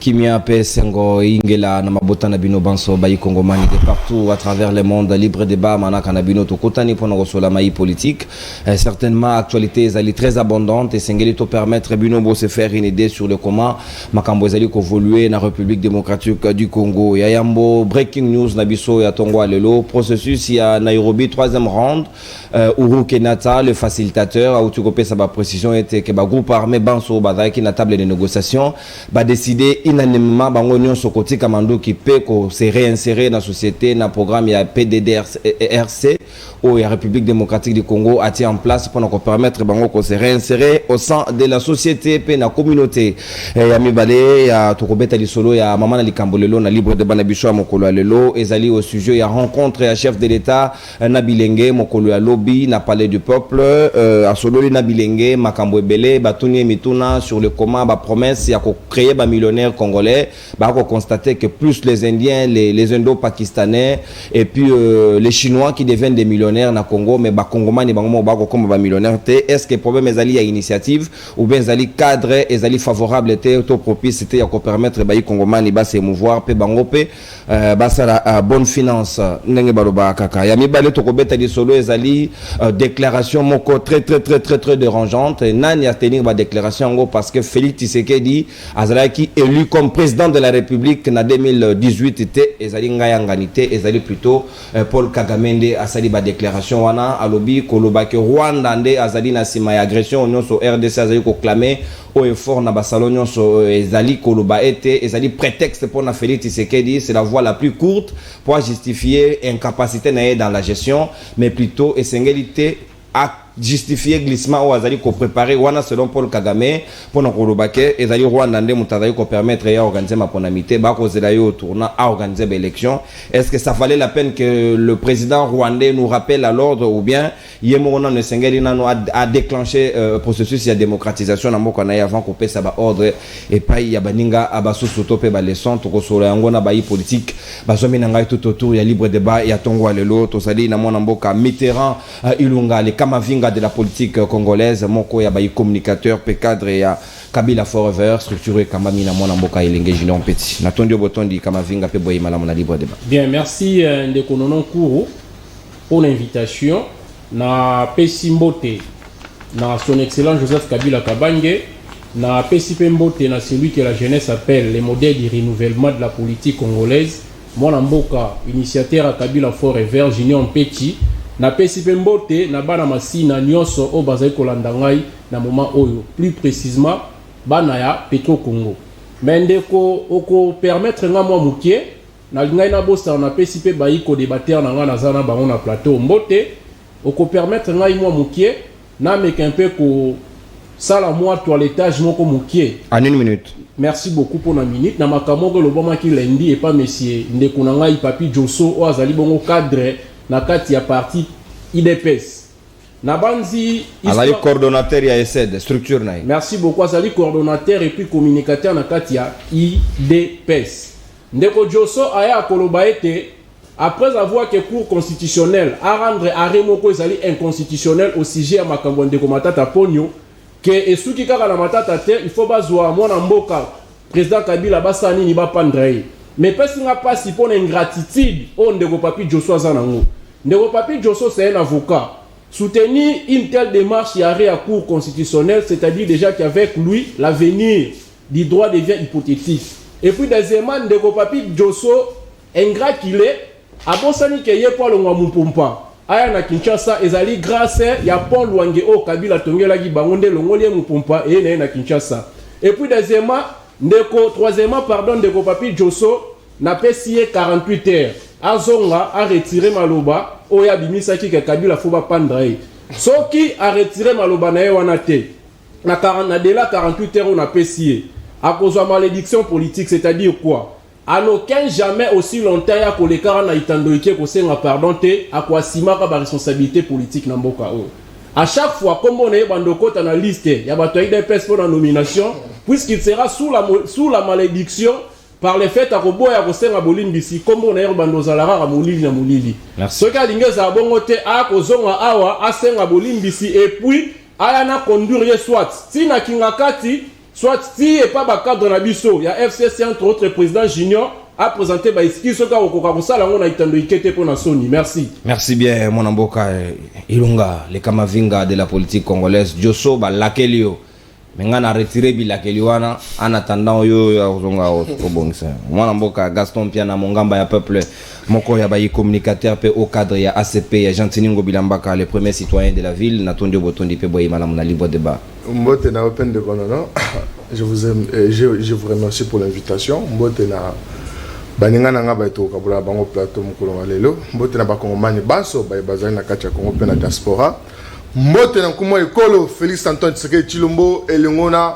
Kimia Pesengo Ingela Namabota Nabino Banso Bayi Kongomani de partout à travers le monde, libre débat Manaka Nabino Tokotani pour nos solamaï politique. Certainement, actualité est très abondante et Sengeli to permettre Binobo se faire une idée sur le comment Makambo Zali évoluer dans la République démocratique du Congo. Yayambo, breaking news Nabiso et Tongo Alelo, processus il y a Nairobi, 3e round. Uhuru Kenyatta, le facilitateur, a outukopé sa précision était que le groupe armé Banso Bazai qui na table de négociation va décider unanimement bango sur côté Kamando qui peut se réinsérer dans la société dans le programme il y a PDDRC où la République démocratique du Congo a été en place pour nous permettre bango de se réinsérer au sein de la société et de la communauté. Ya mibale ya tokobeta lisolo ya mama na likambolelo na libre de banabiso ya mokolo alelo ezali au sujet ya rencontre ya chef de l'État na bilenge mokolo ya lobby na palais du peuple a sololi na bilenge makambo ebele batuni mituna sur le comment ba promesse ya ko créer ba millionnaires congolais ba ko constater que plus les indiens les indo-pakistanais et puis les chinois qui deviennent des millionnaires na Congo mais ba congomani bango ba ko comme ba millionnaires est-ce que problème ezali ya initiative ou bien ezali cadre ezali favorable était to propice c'était ya ko permettre ba congomani ba se mouvoir pe bango pe ba sala bonne finance ndenge baloba kaka ya mibale to ko beta di solo ezali déclaration moko très dérangeante nani a tenir ba déclaration ngo parce que Félix Tshisekedi azalaki élu comme président de la République en 2018 était ezali ngayanganité ezali plutôt Paul Kagame nde asali ba déclaration wana alobi koloba ke Rwanda nde azali na sima ya agression nyonso RDC azali ko clamer au effort na basalon nyonso ezali koloba ete ezali prétexte pour na Félix Tshisekedi c'est la voie la plus courte pour justifier incapacité na dans la gestion mais plutôt esengeli à justifier glissement ou azali ko préparer wana selon Paul Kagame pour na kolobake ezali Rwanda nde mutazali ko permettre ya organiser ma ponamité ba ko zela yo tourna à organiser l'élection. Est-ce que ça valait la peine que le président rwandais nous rappelle à l'ordre ou bien yemona ne sengeli nano a déclenché processus ya démocratisation na moko na avant ko pesa ba ordre et pas ya baninga abasusu tope ba leçon to ko solo yango na ba politique ba zomi na ngai tout autour ya libre débat ya tongo alelo to sali na mona mboka Mitterrand Ilunga les Kamavinga de la politique congolaise moko ya bayi communicateur pe cadre ya Kabila Forever structuré Kamami na mona mboka Elenge Junior Petit natondi botondi Kamavinga pe boyi malamu na libre débat. Bien, merci Ndeko Nonon Kourou pour l'invitation na Pesimbote na son excellent Joseph Kabila Kabange na Pesipembote na celui que la jeunesse appelle les modèles du renouvellement de la politique congolaise mona mboka initiateur à Kabila Forever Junior Petit na Pesipembote na bana masina nyonso o bazali kolanda ngai na moment oyo plus précisément bana ya Petro Congo mendeko oko permettre nga moi mukie na ngai na bossa na PCP bayi ko débatteur na nga na zana bango na plateau mbote oko permettre ngai moi mukie na meka un peu ko sala moi toilettage moko mukie en une minute. Merci beaucoup pour la minute na makamoko le boma ki lundi et pas monsieur ndeko na ngai papi Josso o azali bongo cadre na kati ya parti IDPS na banzi azali coordonnateur ya ESED structure na. Merci beaucoup azali coordonnateur et puis communicateur na kati ya IDPS ndeko Josso aya koloba ete après avoir que cour constitutionnel a rendre arrêt moko ezali inconstitutionnel au sujet ya makambo ndeko Matata Ponyo que esuki kaka na matata te il faut bazwa mwana mboka président Kabila basani ni bapandrai mais pesi nga pasi pour ingratitude on ndeko papi Josso azanango ndeko papi Josso c'est un avocat soutenir une telle démarche y arrêt à cour constitutionnelle c'est-à-dire déjà qu'avec lui l'avenir du droit devient hypothétique et puis deuxièmement ndeko papi Josso ingrat qu'il est abosani ke ye pour le Mupumpa aya na Kinshasa ezali grâce ya Paul Wange o Kabila tongela gi bangonde longolie Mupumpa et na Kinshasa et puis troisièmement pardon ndeko papi Josso na pesié 48 heures azonga a retiré maloba oya bimisaki ke Kabila foba pandrai soki a retiré maloba na ye wana te na dela 48 heures on a pesié à cause de malédiction politique c'est-à-dire quoi à aucun jamais aussi longtemps ya kolekara na itandoike ko senga pardon te à quoi simaka ba responsabilité politique na mboka o à chaque fois comme on est bandoko ta na liste ya bato ida pes pour la nomination puisqu'il sera sous la malédiction par le fait à koboya ko senga bolimbisi comme on est bandozalara molili na molili ce ka lingeza bongo te a ko zonga awa a senga bolimbisi et puis aya na conduire soit tina kingakati soit si et pas ba cadre na biso ya FCC entre autres président junior a présenté ba excuse ka okoka kosala ngona itando ikete pour na Sony. Merci. Merci bien mon amboka Ilunga les kamavinga de la politique congolaise Joso ba lakelio menga na retirer bi lakeliwana en attendant yo ya zonga obongisa mon amboka Gaston Piana mongamba ya peuple moko ya bayi communicateur pe au cadre ya ACP ya Jantiningo Bilambaka le premier citoyen de la ville Natondi Botondi pe boyi mana mona libre débat. Mbote na open de konono je vous aime et je vous remercie pour l'invitation. Mbote na baninga nanga baito kabula bango plateau mukolo malelo mbote na bakongomani baso bazali na kati ya Congo pe na diaspora mbote na kumo ekolo Félix Antoine Tshisekedi Tshilombo elingona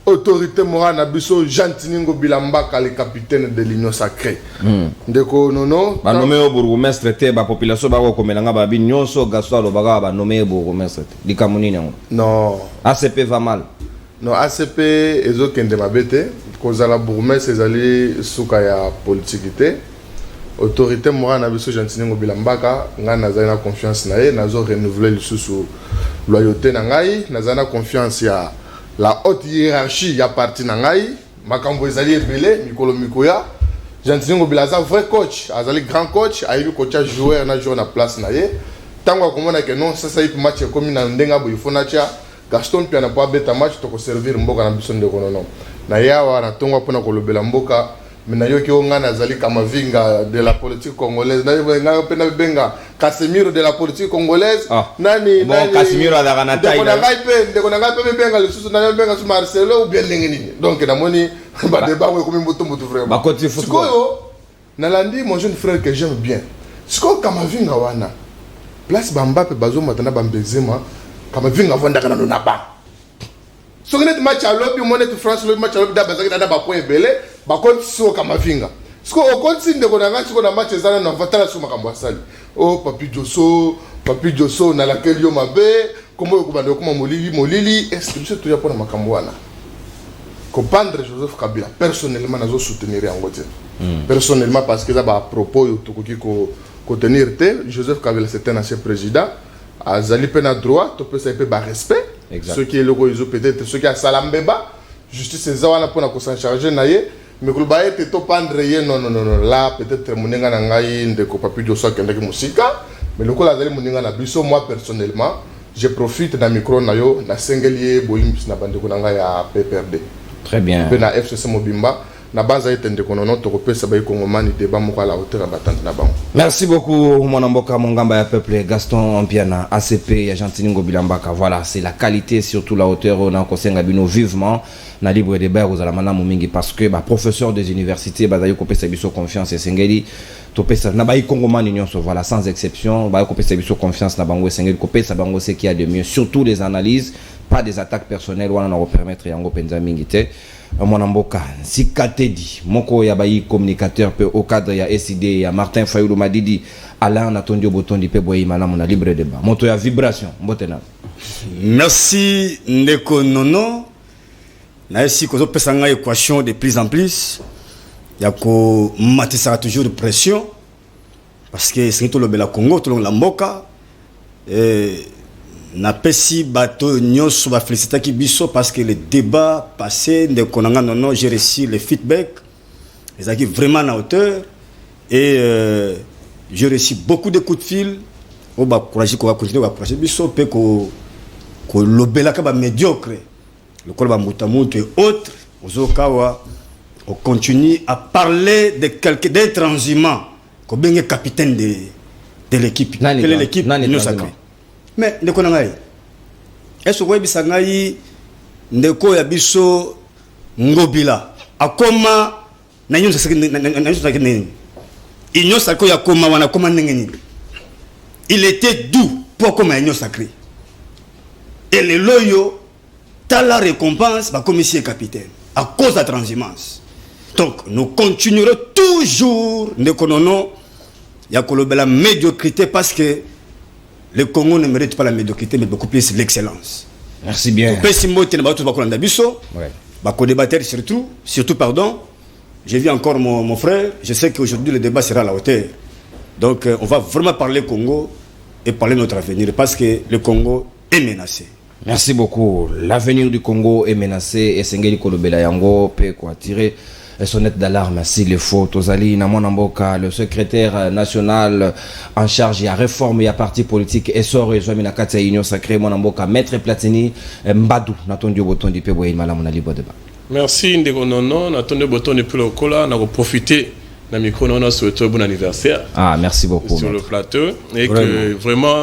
autorité morale na biso Jantiningo Bilambaka le capitaine de l'Union sacrée ndeko nono ba nommé au bourgmestre te ba population ba ko komelanga ba bi nyonso Gaston lo baga ba nommé bourgmestre likamunini non ACP va mal non ACP ezokende mabete kozala bourgmestre ezali suka ya politique autorité morale na biso Jantiningo Bilambaka nga nazali na confiance na ye nazo renouveler lisusu loyauté na ngai nazali na confiance ya la haute hiérarchie ya parti na ngai makambo ezali ebele mikolo mikoya Jantiningo Bilaza vrai coach azali grand coach ayebi coach joueur na joueur na place na ye tango akomona ke non sasa ipi match ekomi na ndenga bo ifona tia Gaston Piana po abeta match to ko servir mboka na biso ndeko nono na yawa na tongo pona kolobela mboka mina yoki ongana azali kamavinga de la politique congolaise na nga pena benga Casemiro de la politique congolaise nani bon nani, Casemiro adaka na taille ndeko na ngai pe benga le susu na benga su Marcelo ou bien lengeni donc na moni ba débat ko mi mbuto vraiment ba côté football nalandi mon jeune frère que j'aime bien siko kamavinga wana place Mbappé bazo matana Benzema kamavinga vonda kana na ba so net match à lobby monet France le match à lobby da bazaki da ba point belé ba konti so kamavinga siko o konti ndeko na ngati ko na match ezana na vatala so makambo asali oh Papi Joso na laquelle yo mabe kombo ko bando kuma molili est-ce que monsieur tuya pona makambo wana comprendre Joseph Kabila personnellement nazo soutenir yango te personnellement parce que ça ba propos yo tokoki ko tenir te Joseph Kabila c'est un ancien président azali pena droit to peut ça peut ba respect ce qui est le peut-être ce qui a salambeba justice ezawana pona ko s'en charger naye mais ko ba ete to pendre ye non là peut-être moninga na ngai ndeko Papi Joso kendeki musika mais le ko la azali moninga na biso moi personnellement je profite d'un micro na yo na sengelier boyimbis na bandeko na ngai ya PPRD très bien pe na FCC Mobimba na banza etende konono to kopesa ba ikongomani débat moko à la hauteur ya batante na bango. Merci beaucoup mon mboka mongamba ya peuple Gaston Mpiana ACP ya Jantiningo Bilambaka. Voilà, c'est la qualité surtout la hauteur on a kosenga bino vivement na libre débat aux alamana mingi parce que ba professeur des universités ba zayo kopesa biso confiance et sengeli to pesa na ba ikongomani nyonso voilà sans exception ba kopesa biso confiance na bango sengeli kopesa bango ce qu'il y a de mieux surtout les analyses pas des attaques personnelles wana na permettre yango penza mingi te mon mboka sikatedi moko ya bayi communicateur pe au cadre ya SID ya Martin Fayulu Madidi Alain Natondi Botondi pe boyi malamu na libre débat moto ya vibration mbotena. Merci ndeko nono na esi ko pesa nga équation de plus en plus ya ko matisa toujours de pression parce que c'est tout le bela Congo tout la mboka na pesi bato nyonso ba féliciter ki biso parce que le débat passé de konanga nono j'ai reçu le feedback les acquis vraiment à hauteur et j'ai reçu beaucoup de coups de fil au ba courage ko continuer ba projet biso pe ko lobela ka ba médiocre le col ba mutamutu et autres ozokawa on continue à parler de quelqu'un d'un transhumant ko benga capitaine de l'équipe quelle est l'équipe Union Sacrée. Mais ndeko na ngai est-ce que bisa ngai ndeko ya biso ngobila akoma na Union Sacrée Union Sacrée ya koma wana koma ndengeni il était doux pour comme Union Sacrée et le loyo t'as la récompense ba commissaire capitaine à cause de la transhumance. Donc nous continuerons toujours ndeko nono ya kolobela médiocrité parce que le Congo ne mérite pas la médiocrité, mais beaucoup plus l'excellence. Merci bien. Surtout, pardon, j'ai vu encore mon frère, je sais qu'aujourd'hui le débat sera à la hauteur. Donc on va vraiment parler Congo et parler de notre avenir, parce que le Congo est menacé. Merci beaucoup. L'avenir du Congo est menacé et Sengeli Kolobela Yango peut quoi tirer sonnette d'alarme s'il le faut. Tozali Namona Mboka, le secrétaire national en charge de la réforme et à parti politique et sort et Joamina Katia Union Sacrée Mona Mboka, Maître Platini Mbadou, Natondi Boton du Peboy Malamona Libre Débat. Merci Ndego Nono, Natondi Boton du Pulokola, n'a profité d'un micro non souhaité bon anniversaire. Ah, merci beaucoup. Sur le plateau et que vraiment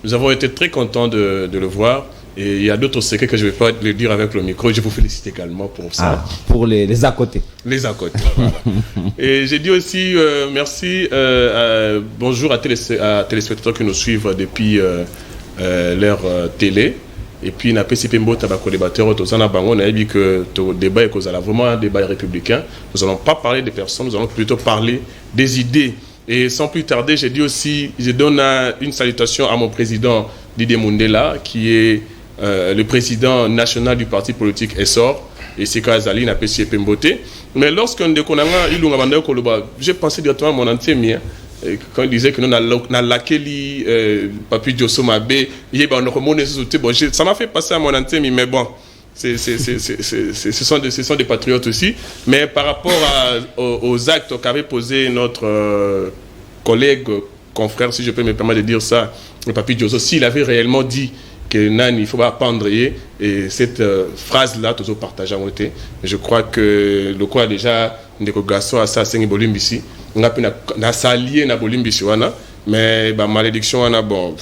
nous avons été très contents de le voir. Et il y a d'autres secrets que je ne vais pas le dire avec le micro. Je vous félicite également pour ça. Ah, pour les à côté. Les à côté, voilà. Et j'ai dit aussi merci, bonjour à téléspectateurs qui nous suivent depuis leur télé. Et puis, on a PCP Mbota, débatteur, on a dit que le débat est vraiment un débat républicain. Nous n'allons pas parler des personnes, nous allons plutôt parler des idées. Et sans plus tarder, j'ai dit aussi, je donne une salutation à mon président Didier Mundela, qui est le président national du parti politique Essor, et c'est Kazali, n'a PCP Mbote. Mais lorsqu'on a j'ai pensé directement à mon ancien quand il disait que nous avons laquelle Papi Diosso Mabé, ça m'a fait passer à mon ancien, mais bon, ce sont des patriotes aussi. Mais par rapport aux actes qu'avait posé notre collègue, confrère, si je peux me permettre de dire ça, le Papi Diosso, s'il avait réellement dit que Nani, il ne faut pas apprendre, et cette phrase-là, toujours partagée en été. Je crois que le quoi déjà, des garçons à ça, c'est Bolimbisi. On a pu s'allier à Bolimbisi, mais la malédiction, on a bon.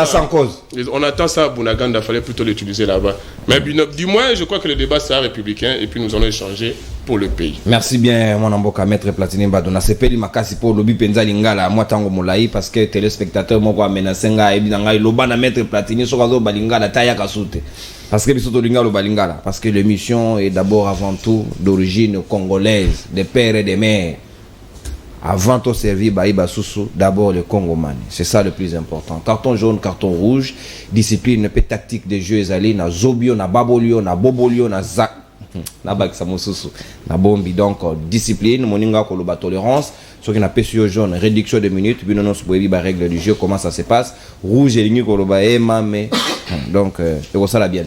Sans cause. On attend ça à Bounaganda, il fallait plutôt l'utiliser là-bas. Mais du moins, je crois que le débat sera républicain et puis nous allons échanger pour le pays. Merci bien, mon amboka, Maître Platini Mbadou. C'est peli makasi pour lobi penza lingala moi tango molai parce que téléspectateur moko amenasenga ebi nanga loba na Maître Platini sokazo balingala taya kasute. Parce que bisoto lingala balingala parce que l'émission est d'abord avant tout d'origine congolaise, des pères et des mères. Avant de servir Baïba Soussou, d'abord le Congomani. C'est ça le plus important. Carton jaune, carton rouge, discipline, peu tactique de jeu, ezali na Zobio, na Babolio, na Bobolio, na Zak, na Baksamo Soussou, na Bombi. Donc, discipline, moninga koloba tolérance. Ce qui n'a pas sur jaune, réduction de minutes, binonos boebi ba règle du jeu, comment ça se passe. Rouge et ligne koloba mais donc, c'est ça la bien.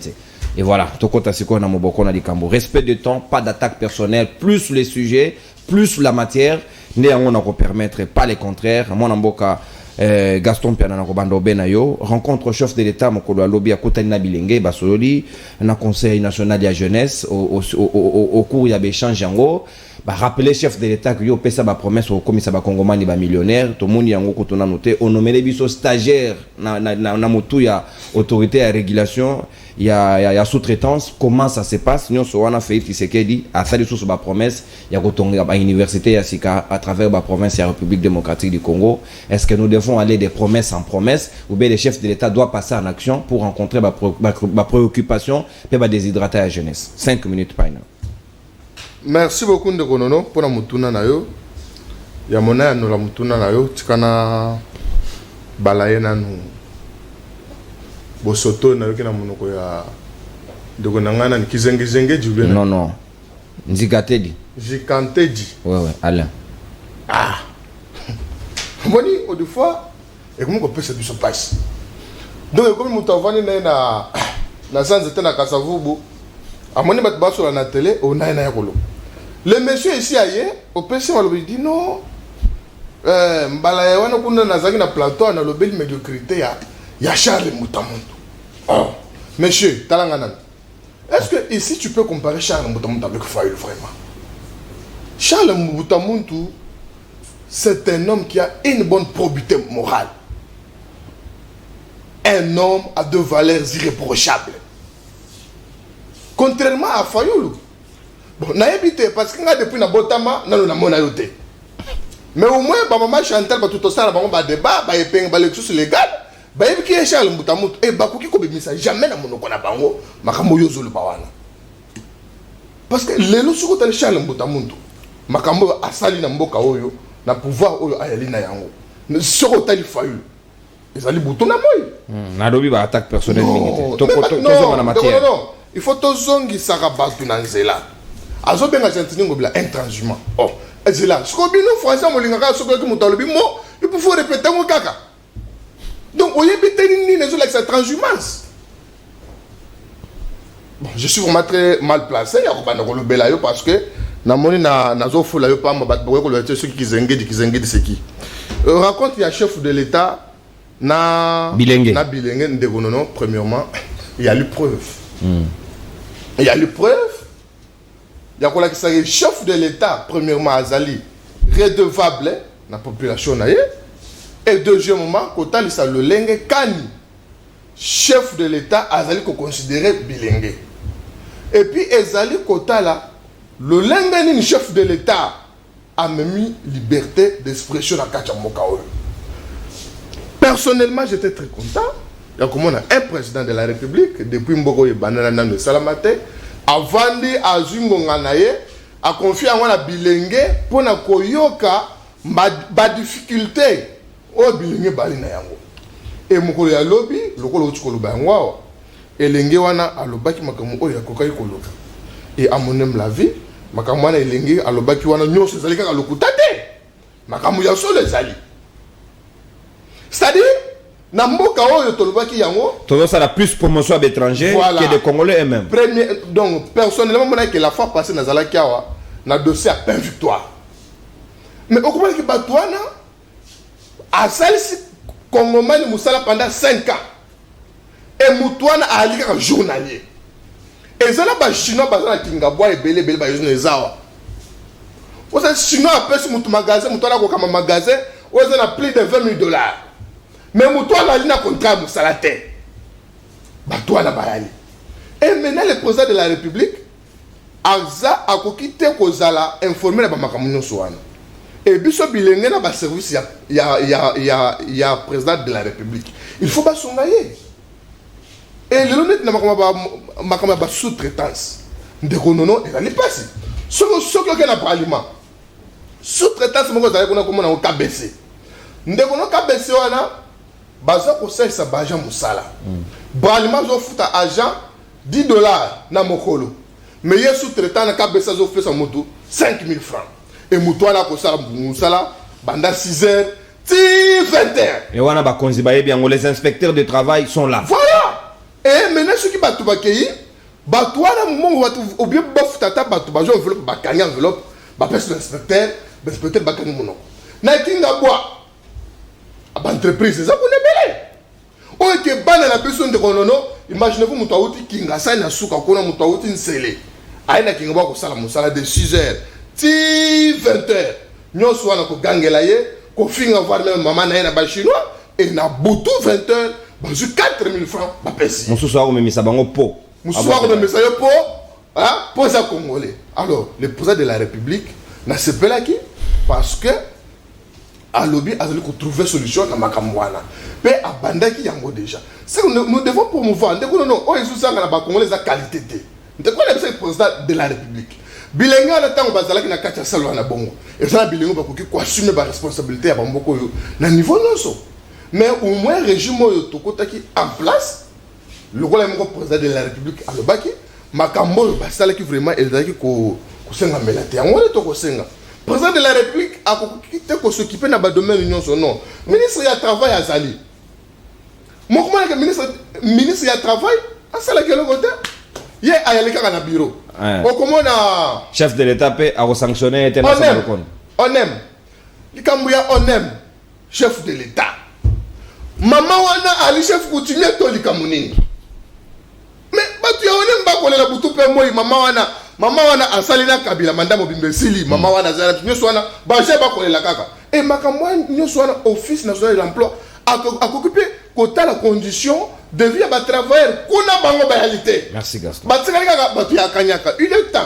Et voilà, Tokota Siko na Moboko na Dikambo. Respect de temps, pas d'attaque personnelle, plus les sujets, plus la matière. Néanmoins, on ne permettre pas les contraires. Mon amboka Gaston Piana Bando Benayo rencontre chef de l'État Mokolo Alobi à Kotanina Bilenge Basololi, na Conseil national de la jeunesse au cours il y a échange yango. Rappeler chef de l'État que yo pesa ba promesse au commissaire ba Congomani ba millionnaire to moni yango ko tona noté on nommé les biso stagiaire na motu ya autorité à régulation il y a sous-traitance comment ça se passe nous so wana fait Tshisekedi a sali sous ba promesse ya ko tonga ba université ya sika à travers ba province ya République démocratique du Congo. Est-ce que nous devons aller des promesses en promesses ou bien le chef de l'État doit passer en action pour rencontrer ma préoccupation et ba déshydrater la jeunesse. 5 minutes par an. Merci beaucoup Ndeko Nono pour la mutuna na yo. Ya mona ya no la mutuna na yo tikana balaye nanu. Bosoto na yo kina monoko ya Ndeko nangana ni kizenge jubé. Non. Nzikatedi. Jikantedi. Ouais, Alain. Ah. Moni au deux fois et comment on peut se biso passe. Donc comme mutavani na sanze tena kasavubu. Amoni bat baso na télé on a na yakolo. Le monsieur ici ailleurs, au PC, il dit non. Mbala wana kuna nazaki na plateau na lobeli médiocrité ya Charles Mbutamuntu. Oh, monsieur, talangana. Est-ce que ici tu peux comparer Charles Mbutamuntu avec Fayulu vraiment? Charles Mbutamuntu, c'est un homme qui a une bonne probité morale. Un homme à deux valeurs irréprochables. Contrairement à Fayulu. Bon, naïbité parce que depuis na botama na mona yote. Mais au moins ba maman Chantal ba tout ça ba débat ba epeng ba lexus légal ba yebi ki Charles Mbutamuntu e ba koki ko bemisa jamais na monoko na bango makambo yo zolo ba wana. Parce que lelo suko tali Charles Mbutamuntu makambo asali na mboka oyo na pouvoir oyo ayali na yango. Ne soko tali Fayulu. Ezali butu na moyi. Na lobi ba attaque personnelle minute. Non. Il faut to zongi saka batu na nzela. Azo benga gentini ngobila intranshumant. Oh, ezela. Siko bino français molingaka soko ki mutalobi mo, il faut répéter ngo kaka. Donc oyebi teni ni nezo like sa transhumance. je suis vraiment très mal placé parce que namoni nazo fula yo pamba bat boye ko le ceux qui zengedi c'est qui raconte il y a chef de l'état na Bilenge ndeko nono. Premièrement il y a l'épreuve il y a l'épreuve il y a quoi qui c'est chef de l'état premièrement azali redevable na population na ye et deuxièmement kota lisa le lenge kani chef de l'état azali ko considérer bilenge et puis ezali kota là le lenge ni chef de l'état a mis liberté d'expression à Kachamoka. Personnellement j'étais très content. Il y a comme on a un président de la République depuis Mboko et Banana de Salamate avant de Azungo Nganaye a confié à moi bilenge pour na koyoka ba difficulté o bilenge bali na yango et mukolo ya lobby lokolo chikolo ba ngwa elenge wana alobaki makamu oyo akokai koloka et à mon aime la vie makamu wana elenge alobaki wana nyonso ezali kaka lokuta te makamu ya solo ezali c'est-à-dire na mboka oyo tolobaki yango todo ça la plus promotion à l'étranger voilà. Que des Congolais eux-mêmes. Donc personnellement moi que la fois passée na zalaki awa na dossier à peine victoire mais au comment que batouana a salisi Congomani musala pendant 5 ans et Moutouana a allé comme journalier et ça là ba chinois ba na kingabwa et belé ba yozuna ezawa o ça chinois appelle sur mon magasin Moutouana ko kama magasin o ça na plus de $20,000 mais Moutouana a na contrat musala te batouana ba yali et maintenant le président de la République Aza a kokite kozala informé na ba makamunyo soana et biso bilenge na ba service il y a président de la République il faut ba songaye et le honnête na makama ba sous-traitance ndeko nono et la passe soko ke na parlement sous-traitance moko za ko na komona o KBC ndeko no KBC wana baza ko sa ba agent musala parlement zo futa agent $10 na mokolo mais il sous-traitant na KBC zo fait sa moto 5,000 francs et Moutouana ko sala musala banda 6 heures ti 20h et wana ba konzibaye bien les inspecteurs de travail sont là voilà et maintenant ceux qui battu bakei batouana moment ou bien bafutata batu ba enveloppe ba kanya enveloppe ba pèse l'inspecteur ba kanya monoko na kinga bois ba entreprise ça connaît belé o ke bana la personne de konono imaginez-vous mutu auti kinga sa na suka kona mutu auti nsele aina kinga ba ko sala musala de 6 heures ti 20h nyonso wana ko gangela ye ko finga voir même maman na ba chinois et na butu 20h ba ju 4,000 francs ba pesi mususu ako memisa bango po mususu ako memisa yo po hein pour ça congolais alors le président de la République na sepelaki parce que à lobby azali ko trouver solution na makamwana pe abandaki yango déjà c'est nous devons promouvoir ndeko non o esu sanga na ba congolais za qualité te ndeko le président de la République bilenga na tango bazalaki na kati ya salwa na bongo et ça bilengo bakoki ko assumer ba responsabilité ya bamboko yo na niveau nyonso mais au moins régime oyo tokotaki en place le rôle mon président de la République alobaki makambo basalaki vraiment ezalaki ko senga melate yango le toko senga président de la République a quitté ko s'occuper na ba domaine nyonso non ministre ya travail azali mon comment que ministre ya travail asala quel côté ye ayaleka na bureau o comment na chef de l'état pe a sanctionné on aime likambuya on aime chef de l'état maman wana ali chef coutumier to likamunini mais batu ya on ba kolela butu pe moi maman wana asali na kabila mandamo bimbesili maman wana zala nyonso wana ba je ba kolela kaka et makamwa nyonso wana office national de l'emploi a occupé kota la condition de vie à travailler kuna bango ba réalité. Merci Gaston. Ba tsikaka batu ya kanyaka il est temps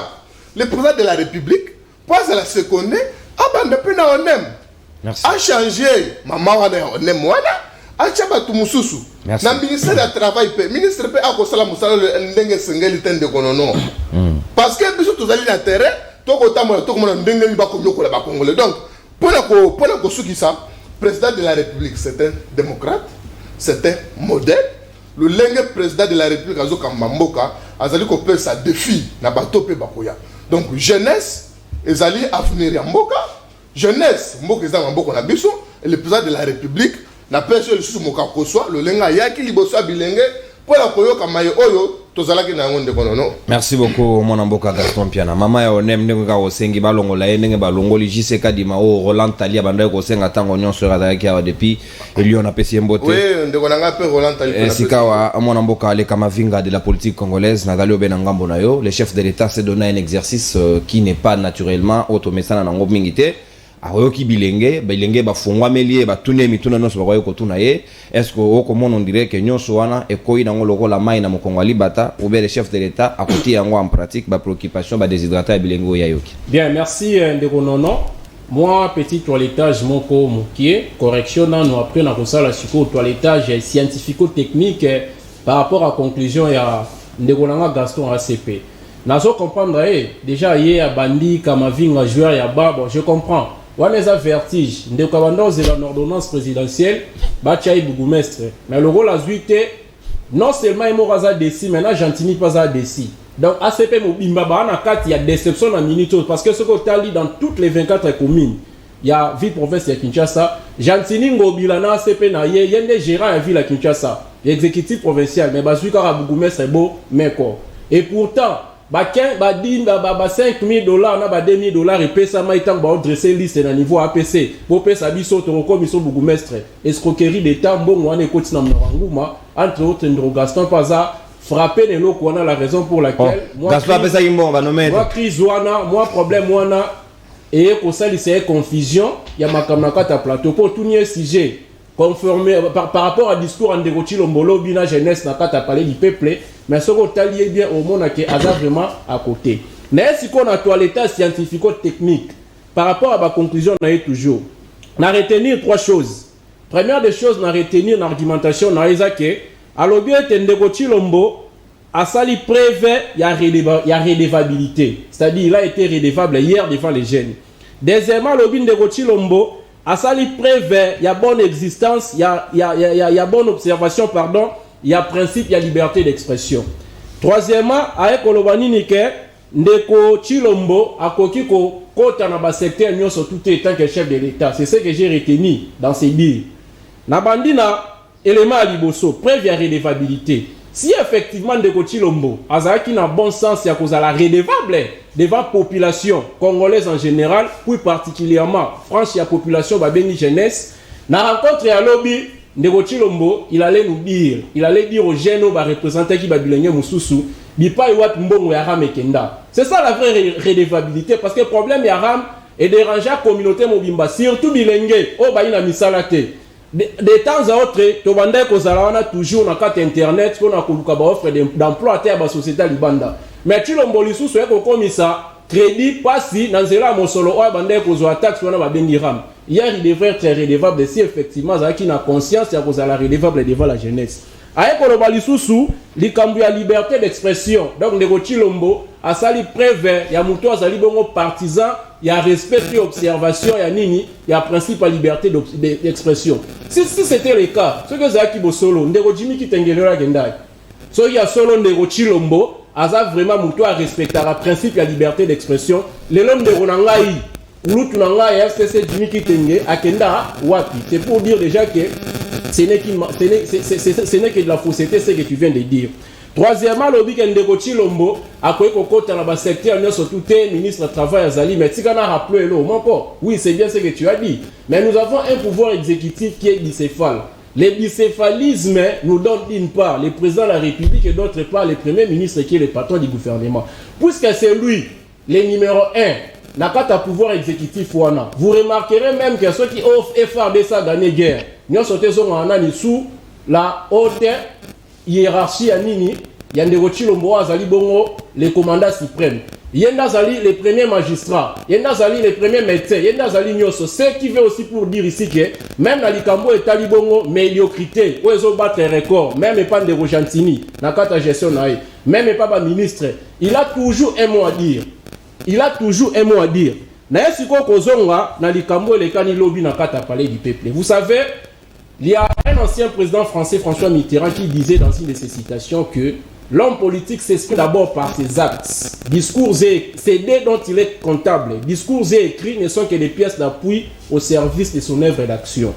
le président de la République passe à la seconde abanda pena on aime. Merci. A changé maman wana on aime wana a tchabatu mususu na ministère du travail pe ministre pe akosala musala ndenge sengeli tende konono parce que biso tozali na terrain tokotamona tokomona ndenge ba ko yokola ba congolais donc pona ko sukisa président de la République c'est un démocrate c'est un modèle le lenge président de la République azo kamamboka azali ko pe sa défi na bato pe bakoya donc jeunesse ezali avenir ya mboka jeunesse mboka ezali mboka na biso et le président de la République na personne sous moka koswa le lenga yaki liboso bilenge pour la koyoka maye oyo tozalaki na yango ndeko nono. Merci beaucoup mon amboka Gaston Piana. Mama ya onem ndenge ka osengi balongola ye ndenge balongoli JC Kadima o Roland Talia banda ko senga tango nyonso razaki awa depuis Lyon a pesi mbote. Oui, ndeko nanga pe Roland Talia. Sikawa mon amboka ale kamavinga de la politique congolaise na dali obena ngambo na yo. Le chef de l'État s'est donné un exercice qui n'est pas naturellement automesana na ngob mingité. Aroyoki bilenge bafungwa melie batune mituna nyonso bakoyo kotuna ye. Est-ce que okomona on dirait que nyonso wana ekoyi nango lokola mai na mokongo libata ou bien le chef de l'État a côté yango en pratique ba préoccupation ba déshydratation bilenge yayoki. Bien, merci ndeko nono. Moi petit toilettage moko mukie correction nous après na kosala siko toilettage scientifico-technique par rapport à conclusion ya ndeko nanga Gaston ACP. Nazo comprendre déjà hier bandi kamavinga joueur ya babo, je comprends. On a vertige. Ndeko kabando c'est l'ordonnance présidentielle Bachai Bougumestre. Mais le rôle a zuité non seulement il moraza desi maintenant Gentini pas à desi. Donc ACP Mobimba na kat il y a déception en minute parce que ce que tu as dit dans toutes les 24 communes, il y a ville province de Kinshasa, Gentini ngobila na ACP na yende gérant en ville à Kinshasa, l'exécutif provincial mais bazui kara Bougumestre beau mais quoi. Et pourtant ba 5 000 $, na ba 2 000 $ et pesa maitang ba dresser liste na niveau APC pour pesa biso to ko biso Bougumestre escroquerie d'état mbongo wana ekoti na nguma entre autres Ndro Gaston Paza frappé ne lo ko na la raison pour laquelle moi Gaston apesa yimbo ba nommer moi crise wana moi problème wana et ko sali c'est confusion ya makamna kata plateau pour tout nier sujet conformé par rapport à discours en Ndeko Chilombolo bina jeunesse na kata parler du peuple mais ce qu'on t'a lié bien au monde qui est vraiment à côté. Mais si on a toilettage scientifico-technique par rapport à ma conclusion, on a toujours. On a retenir 3 choses. Première des choses, on a retenir l'argumentation, on a dit que alors bien Ndeko Chilombo a sali prévu il y a redevabilité. C'est-à-dire il a été redevable hier devant les jeunes. Deuxièmement, le Ndeko Chilombo a sali prévu il y a bonne existence, il y a bonne observation, pardon. Il y a principe, il y a liberté d'expression. Troisièmement, avec Kolobani Nike, Ndeko Chilombo a koki ko kota na ba secteur nyonso tout étant que chef de l'État. C'est ce que j'ai retenu dans ces dires. Na bandina élément à liboso, preuve ya redevabilité. Si effectivement Ndeko Chilombo azaki na bon sens ya kozala redevable devant population congolaise en général, plus particulièrement France ya population ba beni jeunesse, na rencontre ya lobby Ndeko Chilombo, il allait dire aux jeunes qui représentaient qui babilenge mususu, bipa iwat mbongo ya ram ekenda. C'est ça la vraie redevabilité parce que le problème ya ram est déranger la communauté mobimba surtout bilenge o baina misalate. De temps à autre, to banda ko zala toujours na carte internet ko na koluka ba offre d'emploi à ba société libanda. Mais Chilombo lisusu eko komisa crédit passi dans zela mosolo o banda ko zo taxe wana ba bengi ram. Hier, il devrait être redevable si effectivement il a conscience qu'il y a redevable devant la jeunesse. Avec le sous il y a liberté d'expression. Donc, Ndeko Chilombo a sali prévert, il y a mouton a sali bongo partisan, il y a respect et observation, il y a principe à liberté d'expression. Si c'était le cas, ce que Zaki Bosolo, Ndeko Jimmy qui t'engagera gendai. So il y a solo Ndeko Chilombo, a vraiment mouton à respecter le principe à liberté d'expression. Les hommes de Ronangaï. C'est pour dire déjà que ce n'est que de la fausseté, ce que tu viens de dire. Troisièmement, le week-end de Chilombo, à quoi qu'on a secteur, surtout ministre du Travail Azali, mais si on a rappelé le oui, c'est bien ce que tu as dit. Mais nous avons un pouvoir exécutif qui est bicéphale. Le bicéphalisme nous donne d'une part le président de la République et d'autre part le premier ministre qui est le patron du gouvernement. Puisque c'est lui, le numéro 1. N'a pas de pouvoir exécutif wana. Vous remarquerez même que ceux qui offrent FRDC à gagner guerre, nous sommes sous la haute hiérarchie à Nini, il y a Ndeko Chilombo azali bongo les commandants suprêmes. Yenda zali les premiers magistrats, yenda zali les premiers médecins, yenda zali nyoso. Ce qui veut aussi pour dire ici que même dans l'Ikambo et Talibongo, médiocrité, où ils ont battu un record, même pas de Rogentini, n'a pas de gestion naïe, même pas de ministre, il a toujours un mot à dire. Il a toujours un mot à dire. Vous savez, il y a un ancien président français, François Mitterrand, qui disait dans une de ses citations que l'homme politique s'exprime d'abord par ses actes. Discours et CD dont il est comptable, discours et écrits ne sont que des pièces d'appui au service de son œuvre d'action.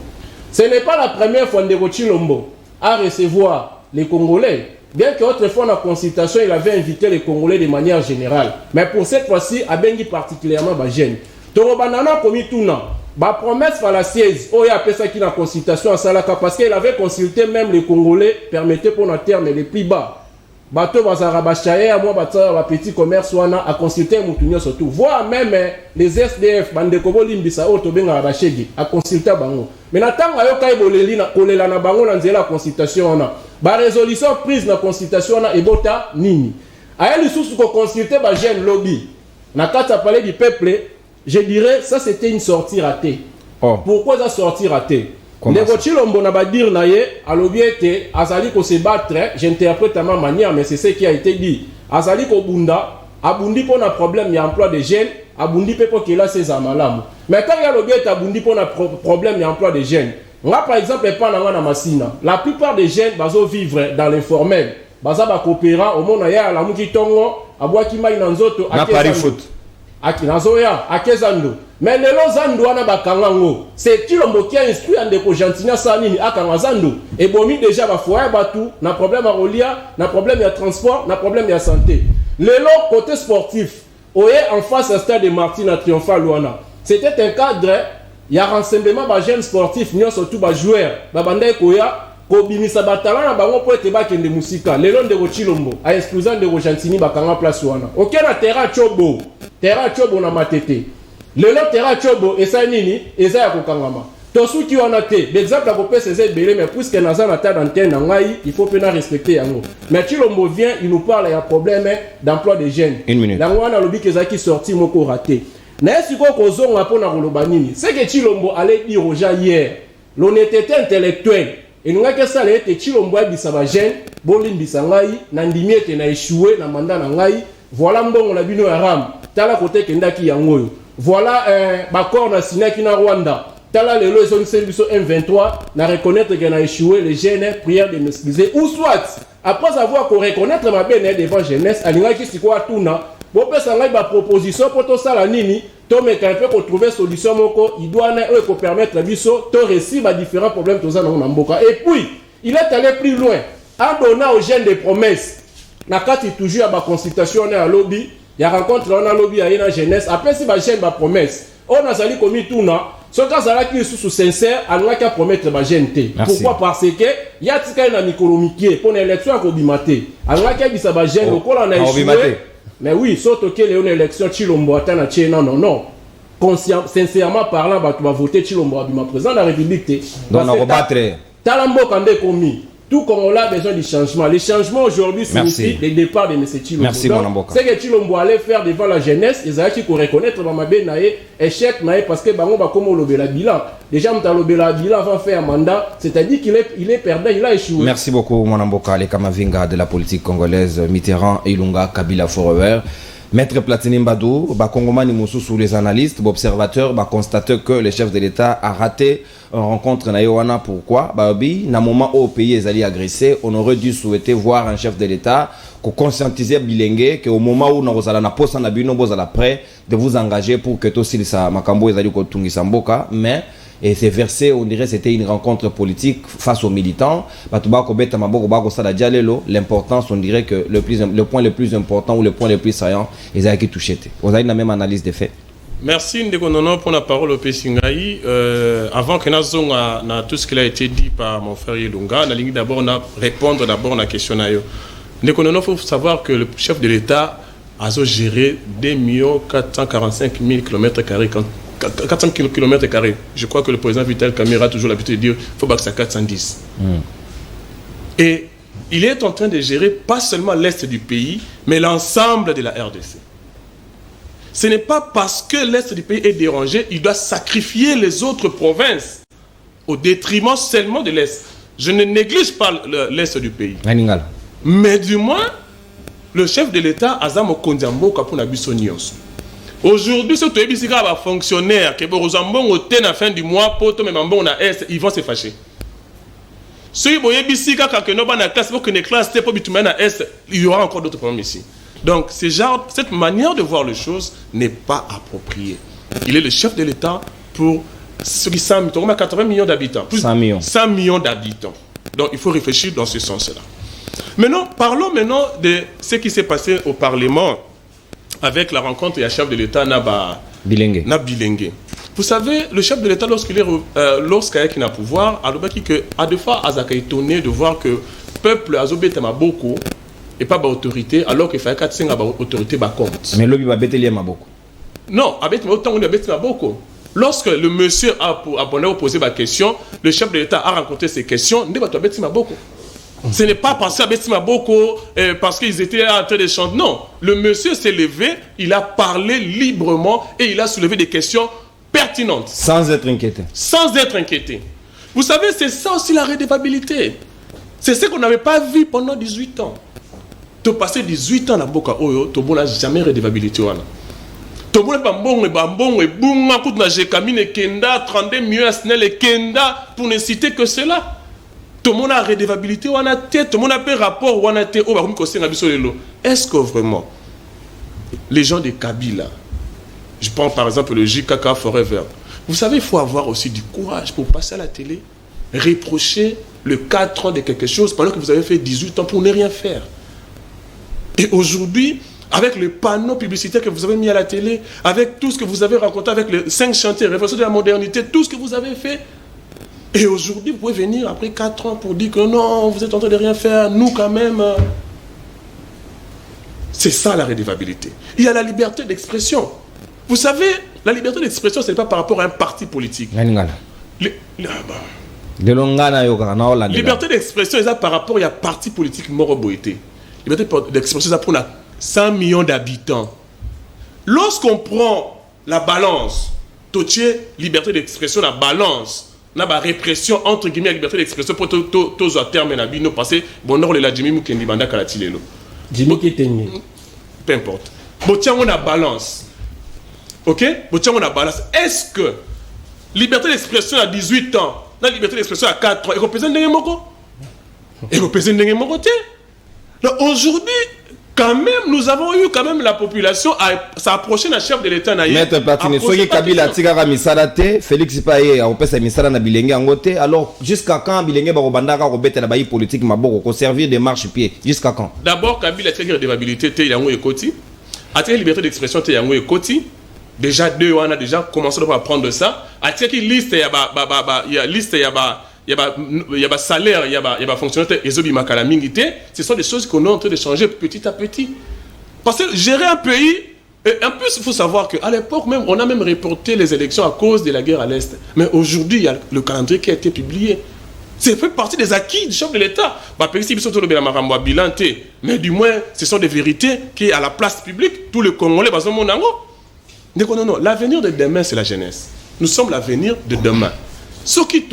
Ce n'est pas la première fois que Ndeko Chilombo a recevoir les Congolais bien qu'autrefois dans la consultation, il avait invité les Congolais de manière générale. Mais pour cette fois-ci, a bengi particulièrement Bajen. Torobanana commis tout non. Ba promesse fallacieuse, oh il a appelé ça qui la consultation à Salaka parce qu'il avait consulté même les Congolais, permettez pour notre terme les plus bas. Bateau Bazara Bachaye, moi bateau la petit commerce wana a consulté Moutounio surtout. Voire même les SDF, Bandekobo Limbisa, Otobenga Bachegi, a consulté Bango. Mais n'attend à Yokai Boleli, Kolela na Bango, la consultation wana. Ba résolution prise na consultation wana ebota nini. A elle sous qu'on consulté ba jeune lobby. Na kata parler du peuple, je dirais ça c'était une sortie ratée. Oh. Pourquoi ça sortie ratée? Ndeko Chilombo na ba dire na ye alobi ete azali ko se battre, j'interprète à ma manière mais c'est ce qui a été dit. Azali ko bunda, abundi pour un problème ya emploi des jeunes, abundi pe pour qu'il a ses amalamu. Mais quand il y a alobi ete abundi pour un problème ya emploi des jeunes. Moi par exemple pas na masina. La plupart des jeunes bazo vivre dans l'informel. Baza ba coopérant au monde ya la muki tongo, abwaki mai na nzoto na Paris foot. Aki nazoya akezando. Mais les Zando wana bakangango, c'est Chilombo qui a instruit Ndeko Jantinia Sanini akanga Zando et bomi déjà ba foyer batu na problème à Rolia, na problème de transport, na problème de santé. Le côté sportif, oye en face au stade de Martin Triomphal Luana. C'était un cadre, il y a rassemblement ba jeunes sportifs, nous surtout ba joueurs, ba bandai koya ko bimisa batala na bango po ete ba kende musika. Le long de Chilombo a exclusion de Jantini bakanga place wana. OK na terrain chobo na matete. Le lot terrain chobo et ça nini et ça ya kokangama. Tosu ki wana te. L'exemple à kopé c'est belé mais puisque naza na ta d'antenne ngai, il faut pena respecter yango. Mais Chilombo vient, il nous parle il y a problème d'emploi des jeunes. Une minute. La wana lobi kezaki sorti moko raté. Na esiko kozonga pona koloba nini. C'est que Chilombo allait dire aux gens hier, l'honnêteté intellectuelle. Et nous avons ça les Chilombo bisa ba jeune, bolin bisa ngai, na ndimi ete na échoué na mandat na ngai. Voilà mbongo la bino aram. Tala côté kendaki yango. Voilà Bakor na Sinaki na Rwanda. Tala le lois ont service M23 na reconnaître qu'il a échoué les jeunes prière de m'excuser ou soit après avoir qu'on reconnaître ma benne devant jeunesse alinga ki sikwa tuna bo pesa ngai ba proposition pour to sala nini to me quand peut trouver solution moko il doit na ko permettre biso to réussir ba différents problèmes to za na mboka et puis il est allé plus loin en donnant aux jeunes des promesses na kati toujours ba consultation na lobby il y a rencontre on a lobby à la jeunesse après si ba jeune ba promesse on a sali commis tout na ce cas là qui est sous sincère on a qu'à promettre ba jeune té pourquoi parce que il y a tika na micromiqué pour l'élection ko bimaté on a qu'à bisa ba jeune ko la na échoué mais oui surtout que les élection Chilombo atana tchena non conscient sincèrement parlant ba tu vas voter Chilombo abima président de la République té donc on va battre talambo kande commis. Tout Congolais a besoin du changement. Le changement aujourd'hui signifie le départ de M. Chilombo. Merci, mon Amboka. C'est que Chilombo allait faire devant la jeunesse. Ils allaient reconnaître Mamabe Naé, échec Naé, parce que Bango va comme le bilan. Déjà, le bilan avant de faire un mandat, c'est-à-dire qu'il est perdant, il a échoué. Merci beaucoup, mon Amboka, les Kamavinga de la politique congolaise, Mitterrand, Ilunga, Kabila Forever. Maître Platini Mbadou, Kongomani Moussou sous les analystes, observateurs, constatent que le chef de l'État a raté une rencontre na Yowana. Pourquoi? Na moment où le pays est allé agressé, on aurait dû souhaiter voir un chef de l'État qui conscientiser Bilingue qu'au moment où nous allons poste en abino, vous allez prêt de vous engager pour que tout ça makambo est allé kotungi samboka, mais et c'est versé, on dirait c'était une rencontre politique face aux militants. L'importance, on dirait que le point le plus important ou le point le plus saillant, ils ont été touchés. Vous avez la même analyse des faits. Merci Ndekonono pour la parole au Pessingaï. Avant que nous ayons tout ce qui a été dit par mon frère Ilunga, nous allons d'abord répondre d'abord à la question. Ndekonono, il faut savoir que le chef de l'État a géré 2 445 000 km². 400 km². Je crois que le président Vital Kamera a toujours l'habitude de dire qu'il faut que ça 410. Et il est en train de gérer pas seulement l'Est du pays, mais l'ensemble de la RDC. Ce n'est pas parce que l'Est du pays est dérangé, il doit sacrifier les autres provinces au détriment seulement de l'Est. Je ne néglige pas l'Est du pays. Mais du moins, le chef de l'État, Azamo Kondiambo, Kapuna Bissonios. Aujourd'hui, si tu es un fonctionnaire qui est à la fin du mois, ils vont se fâcher. Si tu es classe, il y aura encore d'autres problèmes ici. Donc, cette manière de voir les choses n'est pas appropriée. Il est le chef de l'État pour 80 millions d'habitants. 100 millions. 100 millions d'habitants. Donc, il faut réfléchir dans ce sens-là. Maintenant, parlons maintenant de ce qui s'est passé au Parlement avec la rencontre du chef de l'État Naba Bilengue. Vous savez, le chef de l'État, lorsqu'il est a pouvoir, à deux fois, Azaka est étonné de voir que le peuple a beaucoup et pas d'autorité, alors qu'il fallait qu'il y ait une autorité. Mais l'objet va bêter Maboko. Non, autant on a bêté Maboko. Lorsque le monsieur a posé ma question, le chef de l'État a rencontré ces questions, il a bêté Maboko. Ce n'est pas parce qu'il Maboko parce qu'ils étaient en train de chanter. Non, le monsieur s'est levé, il a parlé librement et il a soulevé des questions pertinentes. Sans être inquiété. Sans être inquiété. Vous savez, c'est ça aussi la redevabilité. C'est ce qu'on n'avait pas vu pendant 18 ans. Tu passes 18 ans dans Boka Oyo, tu n'as jamais redevabilité. Tu n'as pas pour ne citer que cela. Tout le monde a redevabilité, tout le monde a fait rapport, est-ce que vraiment les gens de Kabila, je prends par exemple le JKK Forever, vous savez, il faut avoir aussi du courage pour passer à la télé, reprocher le 4 ans de quelque chose pendant que vous avez fait 18 ans pour ne rien faire. Et aujourd'hui, avec le panneau publicitaire que vous avez mis à la télé, avec tout ce que vous avez raconté, avec les 5 chantiers, révolution de la modernité, tout ce que vous avez fait, et aujourd'hui, vous pouvez venir après 4 ans pour dire que non, vous êtes en train de rien faire, nous quand même. C'est ça la redevabilité. Il y a la liberté d'expression. Vous savez, la liberté d'expression, ce n'est pas par rapport à un parti politique. Liberté d'expression, c'est par rapport à un parti politique moroboïté. Liberté d'expression, c'est pour 100 millions d'habitants. Lorsqu'on prend la balance, liberté d'expression, la balance, la répression entre guillemets la liberté d'expression pour tous à terme na bino passé bonheur la Jimmy Mukendi banda kalatilelo Jimmy Kitenge peu importe botian on a balance. OK, botian on a balance. Est-ce que liberté d'expression à 18 ans, la liberté d'expression à 4 ans, et représente ndenge moko aujourd'hui quand même, nous avons eu quand même la population à s'approcher d'un chef de l'État. Maître Platini, soki Kabila tigara misarate, Félix Paye a opesa misara na Bilengue angote. Alors jusqu'à quand Bilengue ba robandaka robeta na bayi politique maboko ko servir de marche-pied jusqu'à quand? D'abord Kabila tigara redevabilité te yango ekoti. Atie liberté d'expression te yango ekoti. Déjà deux on a déjà commencé à prendre ça. Atie qui liste ya liste il y a salaire, il y a fonctionnaire, ce sont des choses qu'on est en train de changer petit à petit. Parce que gérer un pays, et en plus il faut savoir qu'à l'époque même, on a même reporté les élections à cause de la guerre à l'Est. Mais aujourd'hui, il y a le calendrier qui a été publié. C'est fait partie des acquis du chef de l'État. Mais du moins, ce sont des vérités qui, à la place publique, tous les Congolais, non, l'avenir de demain, c'est la jeunesse. Nous sommes l'avenir de demain. Ce qui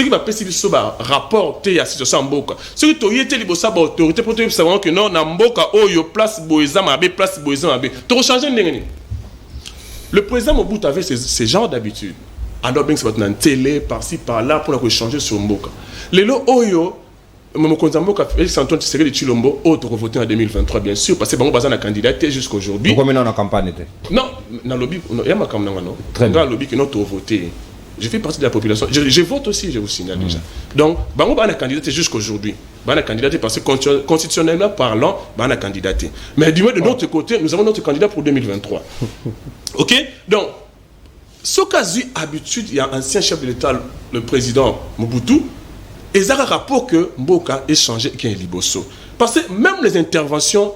va passer sur rapport à la situation en Boka. Ce qui va autorité pour savoir que non, dans Boka, place Boïzama, place Boïzama. Le président Mobutu avait ce genre d'habitude. Alors, bien que ça va être télé, par-ci, par-là, pour changer sur Mboka. Les lots Oyo, Mokonzamboka, Félix Antoine Tshisekedi Tshilombo, autre voté en 2023, bien sûr, parce que Bango Bazan a candidaté jusqu'aujourd'hui. Pourquoi maintenant on a campagne? Non, dans le lobby, il y a ma campagne, non. Dans le lobby qui n'a pas voté. Je fais partie de la population. Je vote aussi, je vous signale déjà. Donc, Bango Bazan a candidaté jusqu'aujourd'hui. Bango a candidaté parce que constitutionnellement parlant, Bango a candidaté. Mais du moins, de notre côté, nous avons notre candidat pour 2023. OK? Donc, ce cas habitude, il y a un ancien chef de l'État, le président Mobutu, et ça a un rapport que Mboka ait changé qui est Liboso. Parce que même les interventions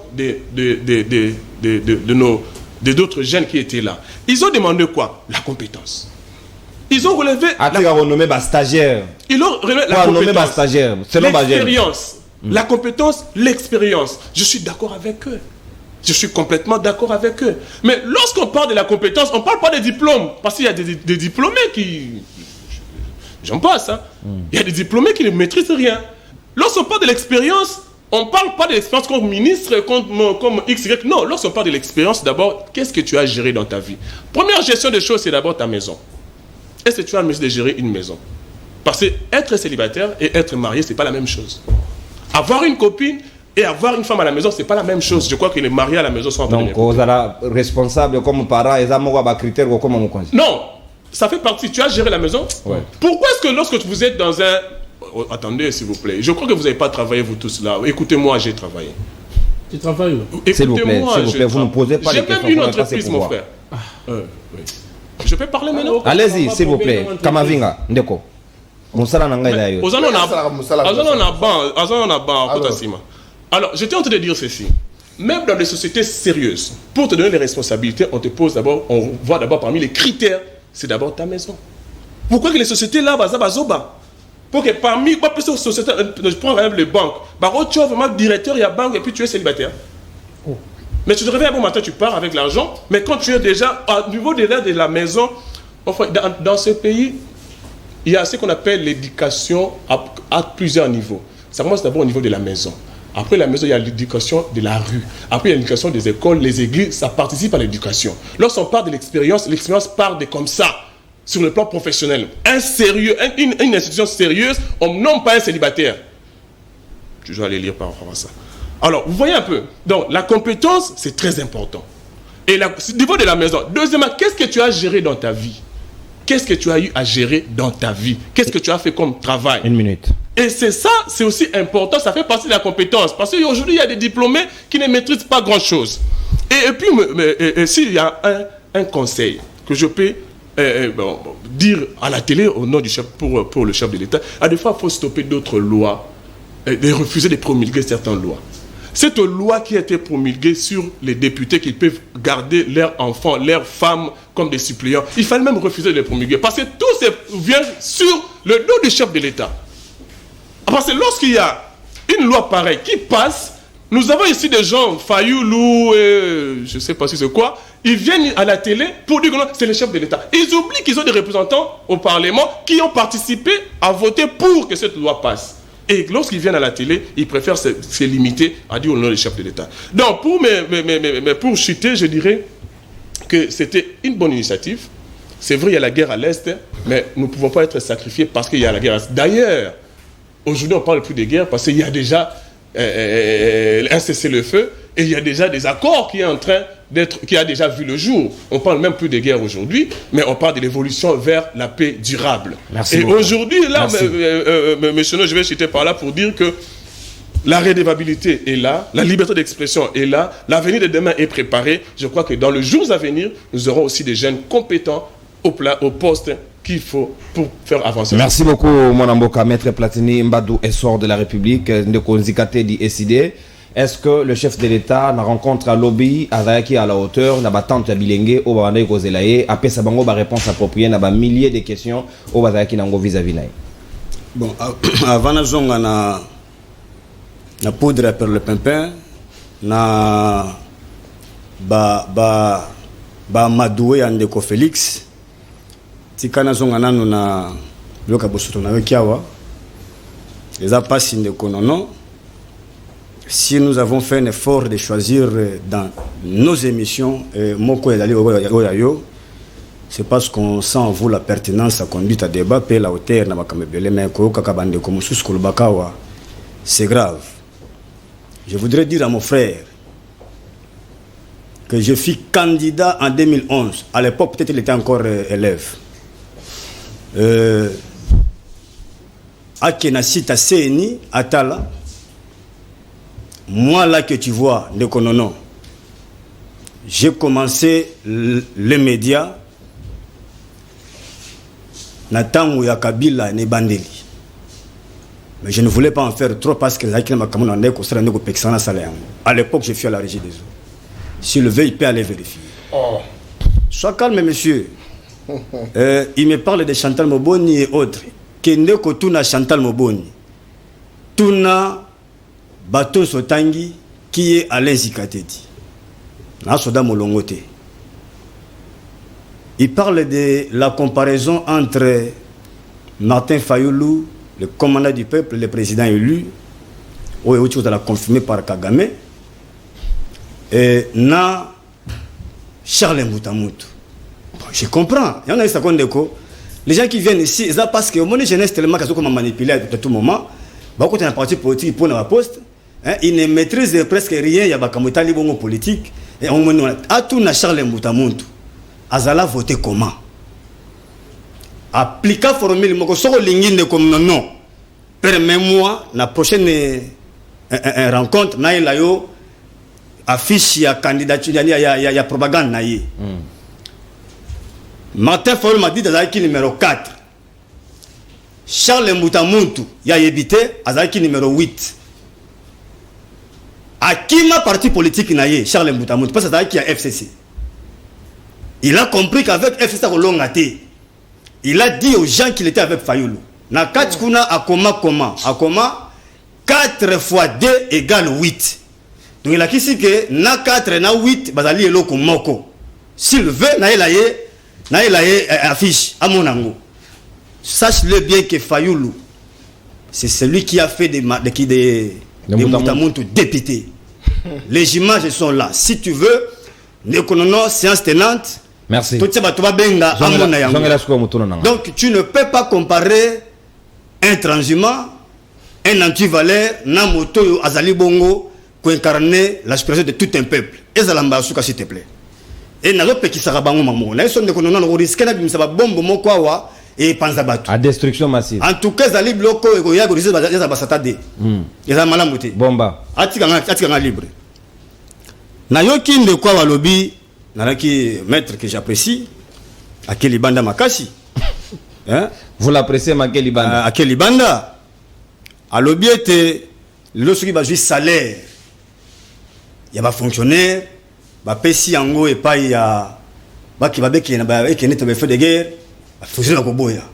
d'autres jeunes qui étaient là, ils ont demandé quoi? La compétence. Ils ont relevé stagiaire. Ils ont relevé la compétence. L'expérience. La compétence, l'expérience. Je suis d'accord avec eux. Je suis complètement d'accord avec eux. Mais lorsqu'on parle de la compétence, on ne parle pas des diplômes. Parce qu'il y a des diplômés qui... J'en passe. Hein. Il y a des diplômés qui ne maîtrisent rien. Lorsqu'on parle de l'expérience, on ne parle pas de l'expérience comme ministre, comme XY. Non, lorsqu'on parle de l'expérience, d'abord, qu'est-ce que tu as géré dans ta vie? Première gestion des choses, c'est d'abord ta maison. Est-ce que tu as le de gérer une maison? Parce que être célibataire et être marié, ce n'est pas la même chose. Avoir une copine et avoir une femme à la maison, ce n'est pas la même chose. Je crois que les mariés à la maison sont en train de... Donc, vous êtes responsable comme parent, et vous avez des critères comme mon conjoint. Non, ça fait partie. Tu as géré la maison. Ouais. Pourquoi est-ce que lorsque vous êtes dans un... attendez, s'il vous plaît. Je crois que vous n'avez pas travaillé, vous tous là. Écoutez-moi, j'ai travaillé. Tu travailles où? S'il vous plaît, vous ne posez pas les questions. J'ai même une entreprise, mon frère. Oui. Je peux parler maintenant? Allez-y, s'il vous plaît. Kamavinga, Ndeko. Alors, j'étais en train de dire ceci. Même dans des sociétés sérieuses, pour te donner les responsabilités, on te pose d'abord, on voit d'abord parmi les critères, c'est d'abord ta maison. Pourquoi que les sociétés là, pour que parmi, quoi plus de sociétés, je prends par exemple les banques, tu es vraiment directeur, il y a banque et puis tu es célibataire. Mais tu te réveilles un bon matin, tu pars avec l'argent, mais quand tu es déjà au niveau de la maison, enfin, dans ce pays, il y a ce qu'on appelle l'éducation à plusieurs niveaux. Ça commence d'abord au niveau de la maison. Après la maison, il y a l'éducation de la rue. Après, il y a l'éducation des écoles, les églises, ça participe à l'éducation. Lorsqu'on parle de l'expérience part de comme ça, sur le plan professionnel. Une institution sérieuse, on nomme pas un célibataire. Je vais aller lire par rapport à ça. Alors, vous voyez un peu. Donc, la compétence, c'est très important. Et au niveau de la maison. Deuxièmement, qu'est-ce que tu as géré dans ta vie? Qu'est-ce que tu as eu à gérer dans ta vie? Qu'est-ce que tu as fait comme travail? Une minute. Et c'est ça, c'est aussi important, ça fait partie de la compétence. Parce qu'aujourd'hui, il y a des diplômés qui ne maîtrisent pas grand-chose. Et puis, s'il y a un conseil que je peux dire à la télé au nom du chef, pour le chef de l'État, à des fois, il faut stopper d'autres lois, et refuser de promulguer certaines lois. Cette loi qui a été promulguée sur les députés qui peuvent garder leurs enfants, leurs femmes comme des suppléants, il fallait même refuser de les promulguer. Parce que tout vient sur le dos du chef de l'État. Parce que lorsqu'il y a une loi pareille qui passe, nous avons ici des gens, Fayoulou, je ne sais pas si c'est quoi, ils viennent à la télé pour dire que non, c'est le chef de l'État. Ils oublient qu'ils ont des représentants au Parlement qui ont participé à voter pour que cette loi passe. Et lorsqu'ils viennent à la télé, ils préfèrent se limiter à dire au nom du chef de l'État. Donc, pour chuter, je dirais que c'était une bonne initiative. C'est vrai, il y a la guerre à l'Est, mais nous ne pouvons pas être sacrifiés parce qu'il y a la guerre à l'Est. D'ailleurs, aujourd'hui, on ne parle plus de guerre parce qu'il y a déjà un cessez-le-feu et il y a déjà des accords qui a déjà vu le jour. On ne parle même plus de guerre aujourd'hui, mais on parle de l'évolution vers la paix durable. Merci et beaucoup. aujourd'hui, là, monsieur, je vais citer par là pour dire que la redevabilité est là, la liberté d'expression est là, l'avenir de demain est préparé. Je crois que dans les jours à venir, nous aurons aussi des jeunes compétents au poste qu'il faut pour faire avancer. Merci beaucoup, Mwanamboka. Maître Platini Mbadou, essor de la République, Ndeko Nzikate di SID. Est-ce que le chef de l'État na rencontre à lobby azaki à la hauteur na batante ya bilenge au bandai kozelaye après sa bango ba réponse appropriée na ba milliers de questions au bazaki nango vis-à-vis naï. Bon, avant na zonga na poudre pour le pimpin na ba madoué ya Ndeko Félix tika na zonga nanu na loka bosoto na kiawa les a passé Ndeko nono. Si nous avons fait un effort de choisir dans nos émissions Moko et Dali Oyayo, c'est parce qu'on sent en vous la pertinence à conduite à débat, paix la hauteur, c'est grave. Je voudrais dire à mon frère que je fus candidat en 2011. À l'époque, peut-être il était encore élève. À Kenasita CNI, à Tala. Moi, là que tu vois, Ndekonono, j'ai commencé les médias Natangu ya Kabila ne Bandeli. Mais je ne voulais pas en faire trop parce que à l'époque, je suis à la régie des eaux. Si le veut, il peut aller vérifier. Oh. Sois calme, monsieur. Il me parle de Chantal Moboni et autres. Kendeko Tuna Chantal Moboni. Tuna Baton Sotangi qui est Alain Zikatedi. Il parle de la comparaison entre Martin Fayoulou, le commandant du peuple, le président élu, ou autre chose à la confirmer par Kagame, et na Charles Moutamout. Bon, je comprends. Il y en a une seconde d'écho. Les gens qui viennent ici, c'est parce que mon jeunesse tellement qu'ils ont manipulé à tout moment. Beaucoup de partis politiques pour la poste. Il ne maîtrise presque rien. Il y a des bongo politique. Et on a tout na Charles Moutamout. Azala voté comment? Appliquer formule, moko soko lingine comme non. permets-moi la prochaine rencontre na la yo affiche ya candidature ya propagande na ye. Martin Fayulu m'a dit d'Azaki numéro 4. Charles Mbutamuntu ya yebité Azaki numéro 8. Akima parti politique na ye Charles Mbutamuntu parce que Azaki a FCC. Il a compris qu'avec FCC il a dit aux gens qu'il était avec Fayulu. Na 4 kuna akoma 4 fois 2 égale 8. Donc il a dit que na 4 na 8 bazali eloko moko. S'il veut na elaye affiche à mon ango. Sache-le bien que Fayulu c'est celui qui a fait des Mbutamuntu députés. Les images sont là. Si tu veux, nous séance tenante. Merci. Donc tu ne peux pas comparer un transhumant, un antivaleur, na moto azali bongo pour incarner l'aspiration de tout un peuple. Et Zalamba Souka s'il te plaît. Et na l'autre qui sera bango maman. Na son de kono na risque na bimisa bombo moko awa et panzabatu. À destruction massive. En tout cas zali bloko ego ya gorize za basatade. Eza malamuté. Bomba. Atika libre. Na yoki nde kwa walobi nalaki maître que j'apprécie Akeli Banda Makasi. Hein? Vous l'appréciez Makeli Banda? Akeli Banda. Alobi était lorsqu'il va jouer salaire. Il y a des fonctionnaires, ba pesi yango et pas ya ba ki ba beki na ba ekene te fait de guerre, ba fonctionnaire ko boya.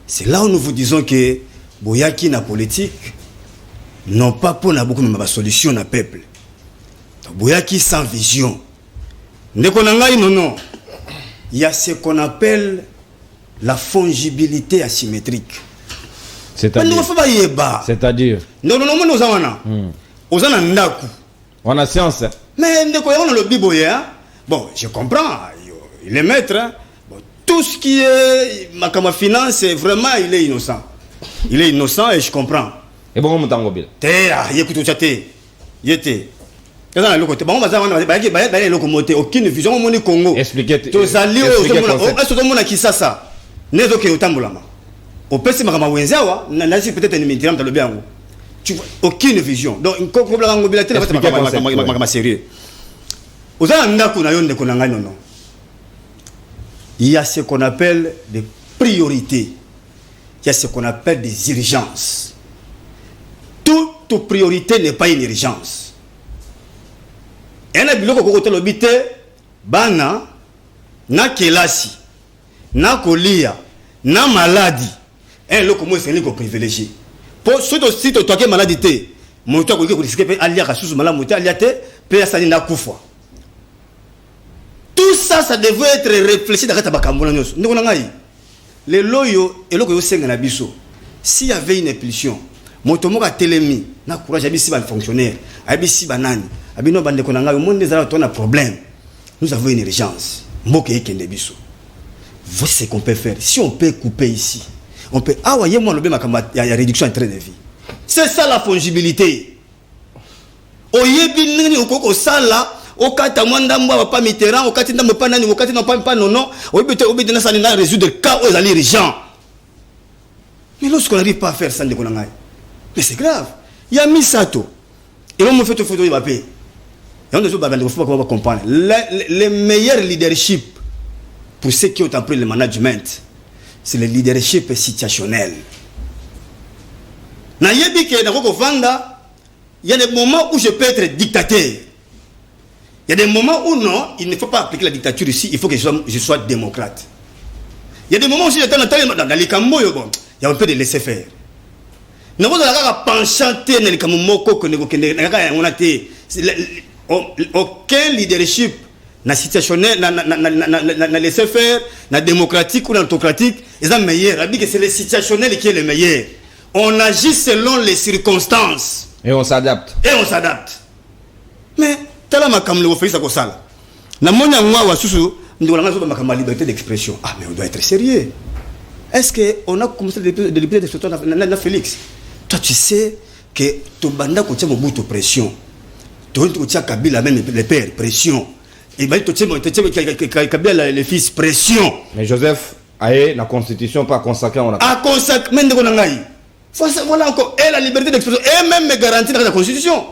C'est là où nous vous disons que boyaki na politique non pas pour na beaucoup de solution na peuple. Boyaki sans vision. Non. Il y a ce qu'on appelle la fongibilité asymétrique. C'est-à-dire Non, nous avons. On a science. Mais on a le biboya. Bon, je comprends. Il est maître. Bon, tout ce qui est ma finance, vraiment, il est innocent. Il est innocent et je comprends. Et bon, on t'en aucune vision au Congo. Expliquez. Aucune vision. Donc, il y a ce qu'on appelle des priorités. Il y a ce qu'on appelle des urgences. Toute priorité n'est pas une urgence. Et na biloko ko kote lobite bana na kelasi na kolia na maladie un loko mo c'est ko privilégié pour ceux aussi to toke maladie te mon to ko risquer pe alia ka susu mala moto alia te pe asani na kufa. Tout ça devait être réfléchi dans ta bakambola nyos ndiko na ngai le loyo eloko yo senga na biso s'il y avait une impulsion moto moka telemi na courage abisi ba fonctionnaire abisi banani abino bande ko nanga monde des on a problème. Nous avons une urgence. Moke ekende biso. Voici ce qu'on peut faire. Si on peut couper ici, on peut awaye moi le il y a réduction en train de vie. C'est ça la fongibilité. Oyebi nini okoko sala okata mwanda mwa pa Mitterrand okati ndambo pa nani okati na pa nono oyebi na sala na résoudre le cas aux alliés urgents. Mais lorsqu'on n'arrive pas à faire ça de konanga, mais c'est grave. Il y a Misato. Et on me fait photo de papier. Et on ne faut pas comprendre. Le meilleur leadership pour ceux qui ont appris le management, c'est le leadership situationnel. Il y a des moments où je peux être dictateur. Il y a des moments où non, il ne faut pas appliquer la dictature ici, il faut que je sois démocrate. Il y a des moments où je suis dans les Cambo, il y a un peu de laisser faire. Nous avons penchante dans les Camomoko que nous avons aucun leadership na situationnel na laisser faire na démocratique ou na autocratique est le meilleur. C'est le situationnel qui est le meilleur. On agit selon les circonstances et on s'adapte. Mais tala makam le fait ça ko sala na monya ngwa wa susu ndolanga zo makam liberté d'expression. Ah mais on doit être sérieux. Est-ce que on a commencé de liberté d'expression na Félix? Toi tu sais que to banda ko tient Mobutu pression. Tu tiens Kabila même les pères, pression. Et bien tu tiens Kabila les fils, pression. Mais Joseph, la constitution pas consacrée on a. Ah consacré, mais Voilà encore. Et la liberté d'expression est même garantie dans la Constitution.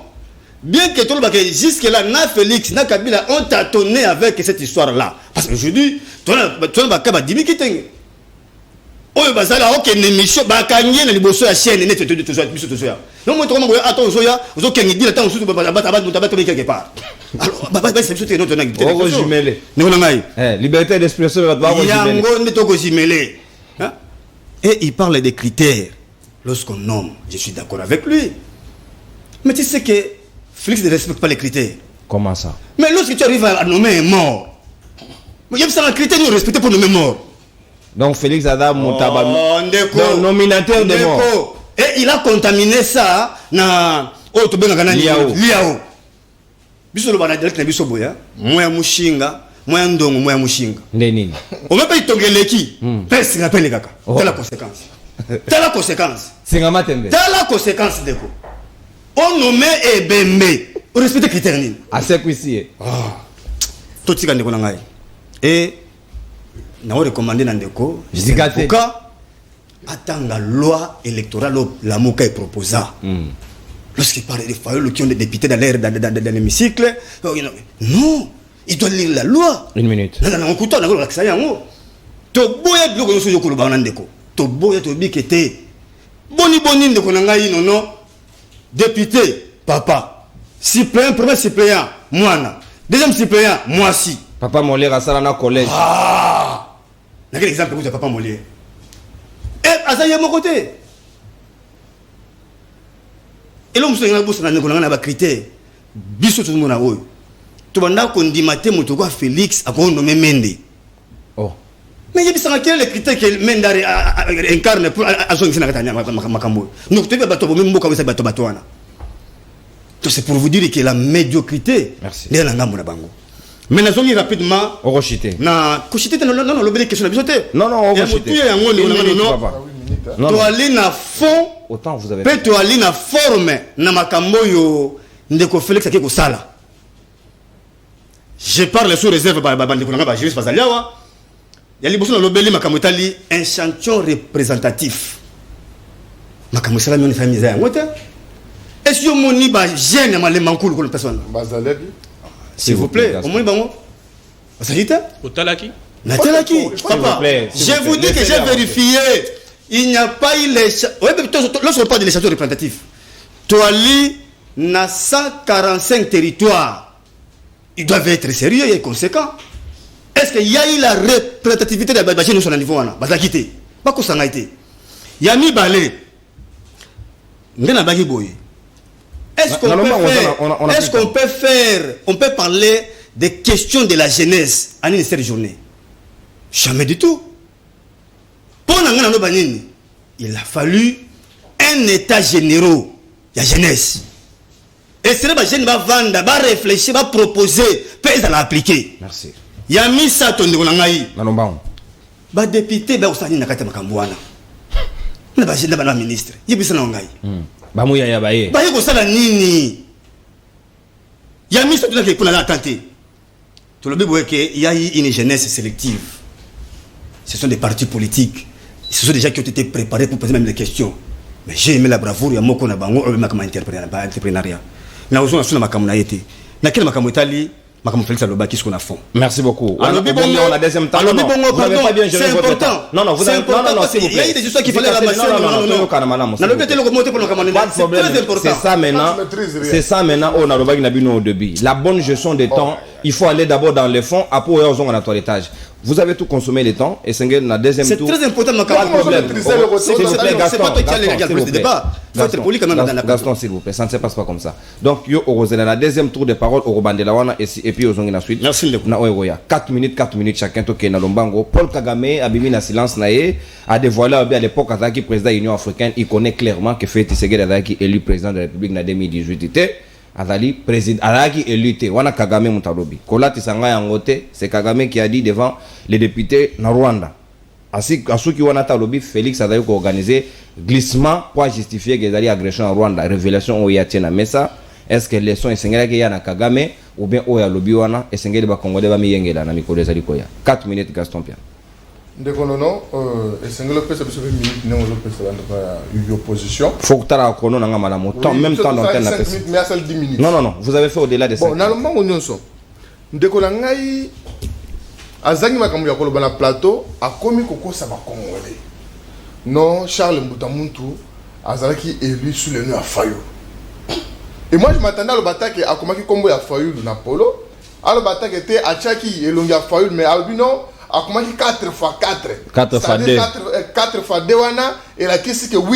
Bien que tout le monde, jusque-là, na Félix, na Kabila ont tâtonné avec cette histoire-là. Parce qu'aujourd'hui, tout le monde va dire qu'il y a oh, bah ça là, ok, une émission, bah kanye na liboso ya chaîne, net de tout ça, biso tout ça. Non, moi, comment attends, zoya, zo kengi dit attends, sous bah quelque part. Alors, bah c'est tout notre activité. Oh, jumelé. Non, non, non. Liberté d'expression, va pas jumelé. Yango ne toko jumelé. Et il parle des critères. Lorsqu'on nomme, je suis d'accord avec lui. Mais tu sais que Félix ne respecte pas les critères. Comment ça? Mais lorsque tu arrives à nommer un mort, il y a un critère nous respecter pour nommer mort. Donc Félix Adam Moutaba, nominateur de mort. Et il a contaminé ça na Liao. Biso lo bana direct na biso boya, moya mushinga, moya ndongo, moya mushinga. Ndenini. On même pas tongeleki. Pèse rappelle kaka. C'est la conséquence. C'est la conséquence. C'est un matembe. C'est la conséquence de quoi? On nomme et bembe. On respecte les critères ni. À ce qu'ici. Tout tika ndeko na ngai. Et na recommandé Nandeko, pourquoi attendre la loi électorale la Moka est proposa. Lorsqu'il parle des faillots qui ont des députés dans l'hémicycle, non, il doit lire la loi. Une minute. Non, écoutez, on a ça yango. To boya bilo ko so ko ba Nandeko. To boya to bi kete. Boni ndeko na ngai non. Député, papa. Suppléant, premier suppléant, moi. Deuxième suppléant, moi si. Papa Molière à Salana Collège. Quel exemple vous avez Papa Molière? Et à mon côté. Et l'homme se a critère. Biso tout le monde a eu. Tu vas condimenter mon togo Félix à nommer Mende. Oh. Mais il y a quel les critères que Mende incarne pour son Makambo. Donc tu vas battre même beaucoup avec bateau batoana. C'est pour vous dire que la médiocrité. Merci. Mais nous allons rapidement. Orochité. Non, l'objet question de non, Orochité. Non, tu aller na fond. Autant vous avez. Peut tu aller na forme na makambo yo ndeko Félix akiko sala. Je parle sous réserve ndeko nanga ba juriste bazaliawa. Ya liboso na lobeli makambo tali un champion représentatif. Makambo sala moni famille za ngote. Est-ce que moni ba jeune ma le mankulu ko personne. Bazalebi. S'il vous plaît, au moins bango. Ça y est? Au Talaki. Natalaki. Papa, je vous dis que j'ai vérifié. Il n'y a pas eu les... Oui, mais lorsqu'on parle des champions représentatifs, Toali n'a 145 territoires. Ils doivent être sérieux et conséquents. Est-ce qu'il y a eu la représentativité de la Bajé nous sur le niveau? Pas quitté. Pas que ça n'a été. Il y a mis balai. Est-ce qu'on peut faire... On peut parler des questions de la jeunesse en une seule journée? Jamais du tout. Il a fallu un état généraux, la jeunesse. Et c'est là que jeune va vendre, va réfléchir, va proposer, puis ça l'a appliqué. Merci. Il y a mis ça ton dégolangaï. Bah député, bah aussi n'a qu'à makambouana. Na ba jeune ba ministre. Il bisa na ngai. Bah mouya ya baye. Bah yeko sala nini. Il y a mis ça pour la tenter. Tout le monde que il y a eu une jeunesse sélective. Ce sont des partis politiques. Ce sont des gens qui ont été préparés pour poser même des questions. Mais j'ai aimé la bravoure, il y a beaucoup de bango, il y a entrepreneuriat. Là, on a fait ma camouna été. Dans quel makamou Italie, makamou Félix Aloba, qu'est-ce qu'on a fait? Merci beaucoup. On a deuxième temps. Vous n'avez pas bien géré votre temps. Non, vous avez s'il vous plaît. Il y a des histoires qu'il fallait ramasser. C'est ça maintenant. C'est ça maintenant. On a le au début. La bonne gestion des temps. Il faut aller d'abord dans les fonds. Après, on a un toilettage. Vous avez tout consommé le temps et c'est la deuxième tour. C'est très important. Pas de problème. S'il vous plaît, Gaston, s'il vous plaît, ça ne se passe pas comme ça. Donc, yo orosé la deuxième tour de parole au Robandelawana et puis aux la suite. Merci beaucoup. Na oya 4 minutes chacun toke na lombango. Paul Kagame a bimi na silence naé a dévoilé à l'époque Azaki président de l'Union africaine, il connaît clairement que Félix Tshisekedi Azaki élu président de la République en 2018. Azali président Azaki élu te wana Kagame mutalobi. Kolati sanga yangote, c'est Kagame qui a dit devant les députés na Rwanda. Asuki wana talobi Félix Azali ko organiser glissement pour justifier que Azali agression en Rwanda, révélation au Yatiena Mesa. Est-ce que les sons esengela ke yana Kagame ou bien oya lobi wana esengeli ba Congolais ba miyengela na mikolo ezali koya. 4 minutes Gaston Pierre. ndeko nono esengelo pesa biso 20 minutes ndenge lopesa banda opposition faut que tala kono na ngama la temps même temps d'antenne la pesa mais à 10 minutes non vous avez fait au-delà de ça bon na lombango nyonso ndeko na ngai azangi makambo ya koloba na plateau akomi kokosa ba congolais non Charles Mbutamuntu azalaki élu sous le nom à Fayulu et moi je m'attendais à le batake akomaki kombo ya Fayulu na polo alors batake était achaki elongi ya Fayulu mais albino akomaki 4 fois 4 4 fois 2 4 fois 2 wana et la question que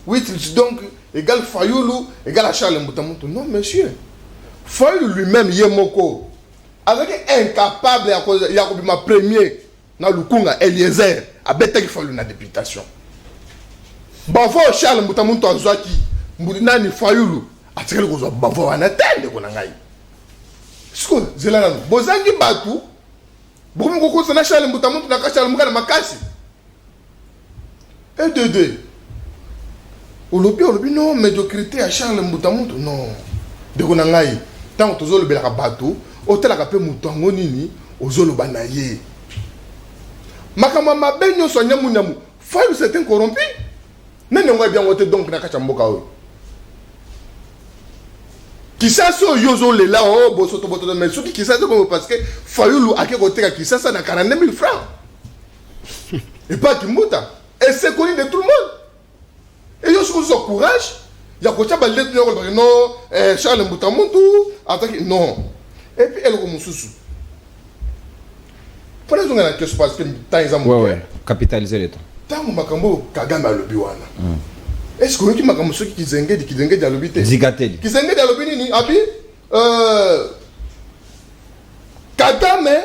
8 donc égale Fayulu égale à Charles Mbutamuntu non monsieur Fayulu lui-même yemoko avec incapable ya kobima premier na Lukunga Eliezer abetaki Fayulu na députation bavo Charles Mbutamuntu azwaki mbudinani Fayulu atikeli kozwa bavo wana tende kona ngai siko zelana bozangi batu bokomi kokosa na Charles Mbutamuntu na Charles Mbukana makasi et de olobi non médiocrité à Charles Mbutamuntu non de kona ngai tant tozolo belaka batu otelaka pe mutu ango nini ozoloba na ye makambo mabe nyonso nyamunyamu Fayulu c'est un corrompu nene ngwa bien wote donc na kacha mboka oyo kisasa yozo lela o bosoto boto mais soki kisasa comme parce que Fayulu ake koteka kisasa na 42 000 francs et pas Kimuta et c'est connu de tout le monde et yo soko courage ya kocha ba lettre non Charles Mbutamuntu attaque non et puis elle comme susu pour les gens qui se passe que temps ils ont ouais capitaliser le temps tant makambo Kagame alobi wana est-ce que tu makambo soki kizengedi alobi te Zikateli kizengedi alobi nini abi Kagame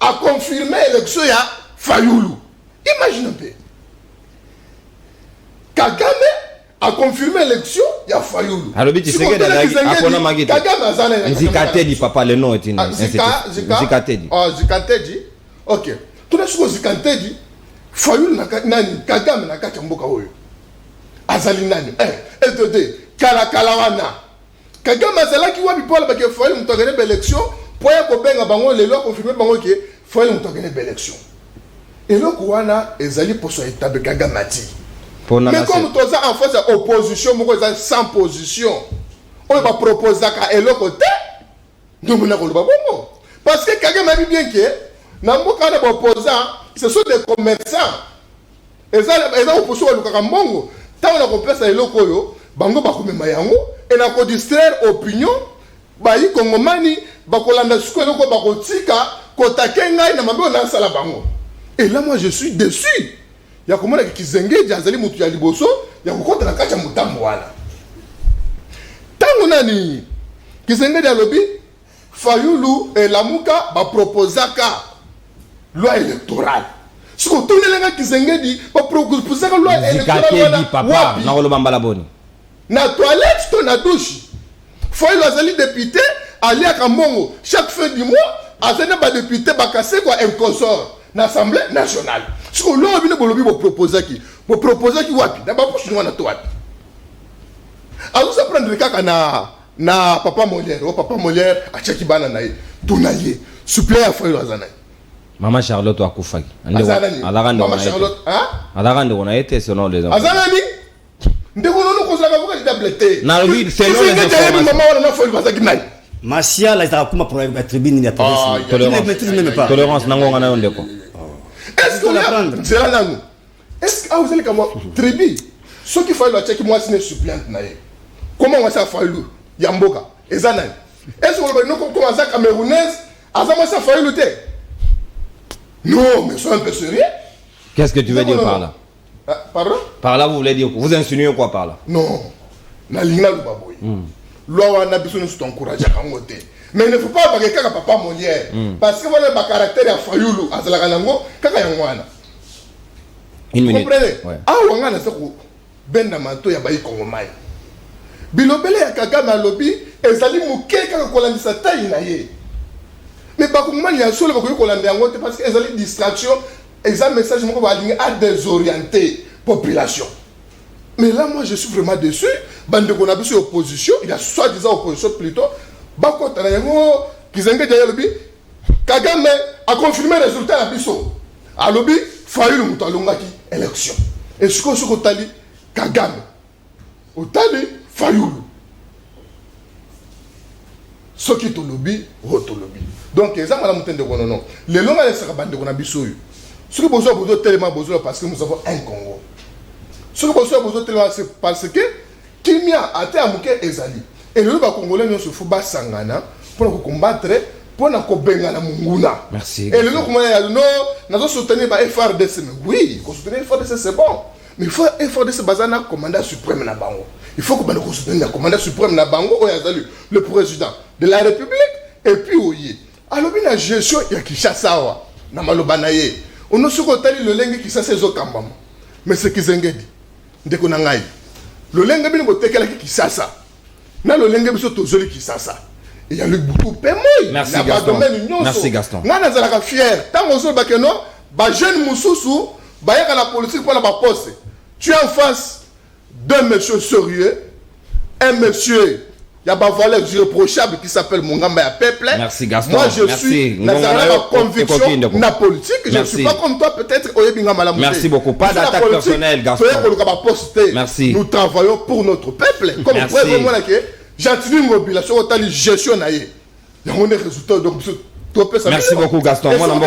a confirmé l'élection ya Fayulu imagine un peu Kagame a confirmé l'élection ya Fayulu alobi Tshisekedi akona magite Kagame azana Zikateli papa le nom est une Zikateli Zikateli ok tunasuko Zikateli Fayulu nani Kagame na kati mboka oyo azali nani et kala wana Kagame azalaki wapi pola ba ke Fayulu mutagene ba élection poya ko benga bango lelo confirmer bango ke Fayulu mutagene ba élection et le wana ezali poso étape Kagame ati mais comme toza en face de opposition moko ezali sans position on va proposer ka eloko te donc na ko ba bongo parce que Kagame a dit bien que na mboka na opposant ce sont des commerçants et ça opposition wa lukaka mbongo tant on a compris eloko yo bango bakomema yango et na ko distraire opinion ba yi kongomani bakolanda siko eloko bakotika kotake ngai na mabe na sala bango et là moi je suis déçu ya komona kizengedi azali mutu ya liboso ya kokota na kacha mutambo wana tango nani kizengedi alobi Fayulu et Lamuka ba proposaka loi électorale siko tonelenga kizengedi ba proposaka loi électorale papa na koloba mbala boni na toilette to na douche Fayulu azali député ali akambongo chaque fin du mois azana ba député bakase kwa inconsort na assemblée nationale siko lo bino bolobi bo proposer ki wapi na ba push wana to wapi azusa prendre kaka na papa Molière achaki bana na ye tunaye suppléant Fayulu azana Maman Charlotte akufaki alagande on a été selon les enfants azanani ndeko nono ko sala ka doublete na lui selon les informations maman wana na Fayulu bazaki nani Masia la itakuma pour la tribune ni tolérance tolérance nango ngana yo ndeko est-ce qu'on apprendre c'est là nango est-ce que vous allez comme tribu ce qui Fayulu acheki moi c'est suppléante na ye comment on ça Fayulu yamboka ezanani est-ce qu'on va nous comme ça camerounaise azama ça Fayulu te non mais sois un peu sérieux qu'est-ce que tu veux dire par là pardon par là vous voulez dire vous insinuez quoi par là non na lingna lu baboy loi wana biso nous t'encourager kango te mais il ne faut pas baguer kaka papa Molière parce que voilà ba caractère ya Fayulu azalaka nango kaka yango wana une minute ouais. Ah wangana sako benda manto ya bayi kongomai bilobele ya Kagame alobi ezali muke kaka kolandisa tayi na ye mais bakongomani ya solo bakoki kolanda yango te parce que ezali distraction ezali message moko balingi à désorienter population. Mais là moi je suis vraiment déçu bande qu'on a biso opposition il a soi-disant opposition plutôt bakota na yango kizenge de alobi Kagame a confirmé résultat la biso alobi Fayulu mutu alongaki élection. Et ce que otali Kagame. Otali Fayulu. Ce qui est au lobby, rotolobi. Donc, les gens ont non. Les longs à la bande de Nabisoyu. Ce que vous avez tellement besoin parce que nous avons un Congo. Ce que vous avez besoin tellement c'est parce que Kimia a été amouké Ezali. Et le Congolais ne se fout pas sangana pour combattre, pour nous combattre Munguna. Merci. Et le Congolais a dit non, nous allons soutenir FRDC. Oui, soutenir FRDC c'est bon. Mais il faut FRDC basé na commandant suprême na Bango. Il faut que nous soutenions le commandant suprême na Bango, le président de la République, et puis oui. Alors, il y a une gestion qui est Kinshasa, na Malobanaye. On ne sait pas le lengue qui s'est au Kambam. Mais c'est qui zengedi. Ndeko nangai. Le lengue bi ngo tekela ki Kinshasa. Na le lengue biso tozoli Kinshasa. Et il y a le Boutou Pemoy. Merci Gaston. Merci Gaston. Ngana zalaka fier. Tant on ba que non, ba jeune mususu, ba yaka la politique pour la poste. Tu es en face d'un monsieur sérieux, un monsieur, il y a une valeur irréprochable qui s'appelle Mungamba ya Peuple. Merci Gaston. Moi je suis dans la conviction, la politique. Je ne suis pas comme toi, peut-être. Merci beaucoup. Pas d'attaque personnelle, Gaston. Merci. Nous travaillons pour notre peuple. Comme vous pouvez voir que j'ai une mobilisation, j'ai une gestion. Il y a un résultat. Merci beaucoup Gaston. Mon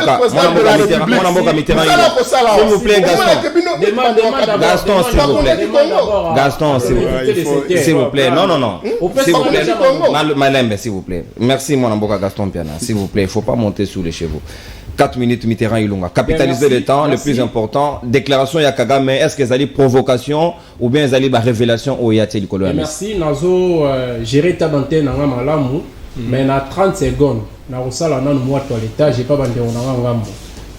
Mitterrand. S'il vous plaît Gaston. Gaston s'il vous plaît. Gaston s'il vous plaît. Non. S'il vous plaît. Malembe s'il vous plaît. Merci mon Amboka Gaston Piana. S'il vous plaît, il ne faut pas monter sous les chevaux. 4 minutes Mitterrand Ilunga. Capitaliser le temps, le plus important. Déclaration Yakagame, est-ce que c'est une provocation ou bien c'est une révélation au Yati Likolo? Merci Nazo gérer ta dentelle dans malamu mais na 30 secondes. Na osala nanu moi toilette j'ai pas bandé on ngambo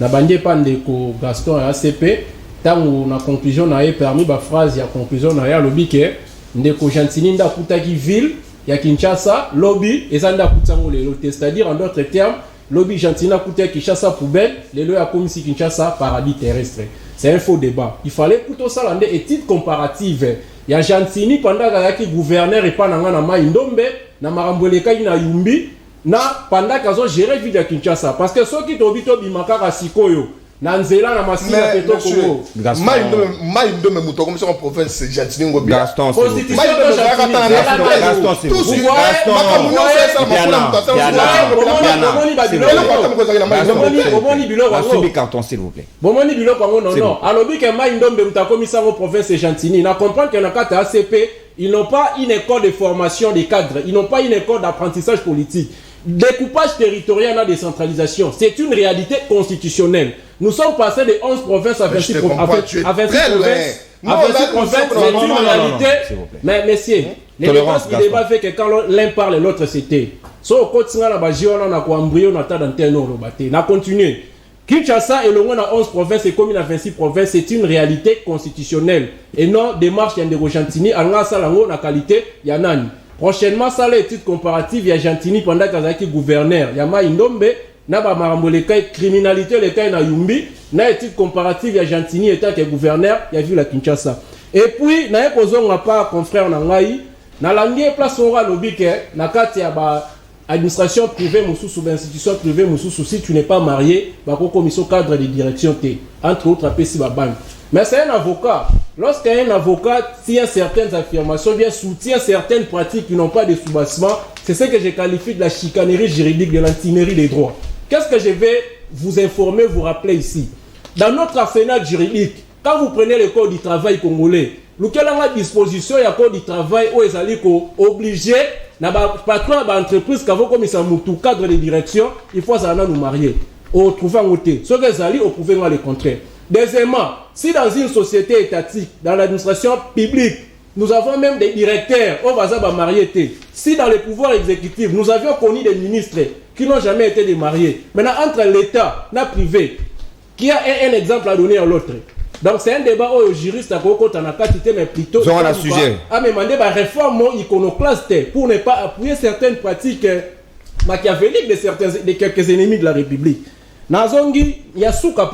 na bandé pande ko Gaston à ACP tango na conclusion na e permis ba phrase ya conclusion na ya lobby ke ndeko Gentini nda kutaki ville ya Kinshasa lobby ezanda kutango lelo, c'est-à-dire en d'autres termes lobby Gentini na kutaki Kinshasa poubelle lelo ya komisi Kinshasa paradis terrestre. C'est un faux débat. Il fallait plutôt ça l'ande étude comparative ya Gentini pendant que gouverneur et pas na mai ndombe na marambeleka na yumbi na pendant qu'ils ont géré ville de Kinshasa parce que ceux qui t'obito bimakaka sikoyo na nzela na masina peto Congo maïndo me muto comme ça en province c'est Gentini ngo bien Gaston constitution Gaston carton s'il vous plaît. Bomoni biloko ngo non alobi ke maïndo mbe mutakomisa ngo province Gentini na comprendre que na kata ACP ils n'ont pas une école de formation des cadres, ils n'ont pas une école d'apprentissage politique. Découpage territorial à décentralisation, c'est une réalité constitutionnelle. Nous sommes passés de 11 provinces à 26 provinces. À 26 provinces, c'est une réalité. Mais messieurs, les dépenses qui débat fait que quand l'un parle, l'autre c'était. So, continue à la base, on a quoi embryo, on a tant d'antenne, on a continué. Kinshasa et le monde à 11 provinces et commune à 26 provinces, c'est une réalité constitutionnelle. Et non démarche Yandero Gentini, en la salango, la qualité, Yanani. Prochainement, ça l'étude comparative, il y a Gentini pendant qu'il y a gouverneur. Il y a Maïndombe, Naba Maramboleka, criminalité, le cas na Yumbi, na étude comparative, il y a Gentini étant que gouverneur, il y a vu la Kinshasa. Et puis, na y'a n'a pas confrère Nangaï, na langue place on lobby que, na kati ya ba administration privée, sous institution privée, si tu n'es pas marié, bah commission cadre de direction T, entre autres à PCB Bank. Mais c'est un avocat. Lorsqu'un avocat tient certaines affirmations, bien soutient certaines pratiques qui n'ont pas de soubassement, c'est ce que je qualifie de la chicanerie juridique, de l'antinérie des droits. Qu'est-ce que je vais vous informer, vous rappeler ici? Dans notre arsenal juridique, quand vous prenez le code du travail congolais, lequel a la disposition, il y a code du travail où ils sont obligés, na patron de l'entreprise, quand vous commencez à monter cadre de direction, il faut nous marier. Au trouver en côté. Ce que vous allez, au prouver le contraire. Deuxièmement, si dans une société étatique, dans l'administration publique, nous avons même des directeurs, on va se marier. Si dans le pouvoir exécutif, nous avions connu des ministres qui n'ont jamais été mariés, maintenant entre l'État et le privé, qui a un exemple à donner à l'autre. Donc c'est un débat où les juristes à Koko Tanakatite, mais plutôt à me demander une réforme iconoclaste pour ne pas appuyer certaines pratiques machiavéliques de quelques ennemis de la République. Nazongi, Yasuka,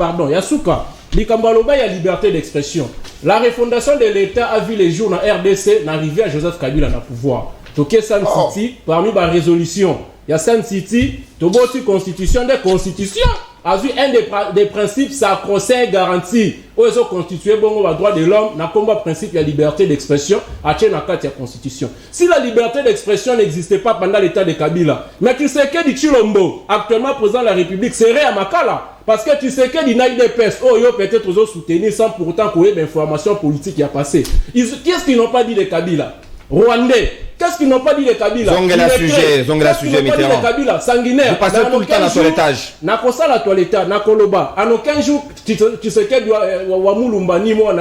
Likambaloba, il y a liberté d'expression. La refondation de l'État a vu les jours dans RDC, n'arriver à Joseph Kabila dans le pouvoir. Toké San City, parmi les résolutions, il y a San City, Toboti Constitution des constitutions. a vu un des principes sacro-saints garantis où ils ont constitué bon droit de l'homme n'a combat principe de la liberté d'expression à tient la constitution. Si la liberté d'expression n'existait pas pendant l'état de Kabila, mais tu sais que Chilombo, actuellement président de la République, serait à Makala. Parce que tu sais que l'INAI des PES, peut-être aux soutenir sans pourtant qu'il y ait d'informations politiques qui a passé. Qu'est-ce qu'ils n'ont pas dit de Kabila? Rwandais. Qu'est-ce qu'ils n'ont pas dit de Kabila? Zongela sujet, Mitterrand. Kabila, sanguinaire. Vous passez tout le temps à la toilettage. Nakosa la toilettage, nakoloba. En aucun jour, tu sais que Wamulumba ni moi,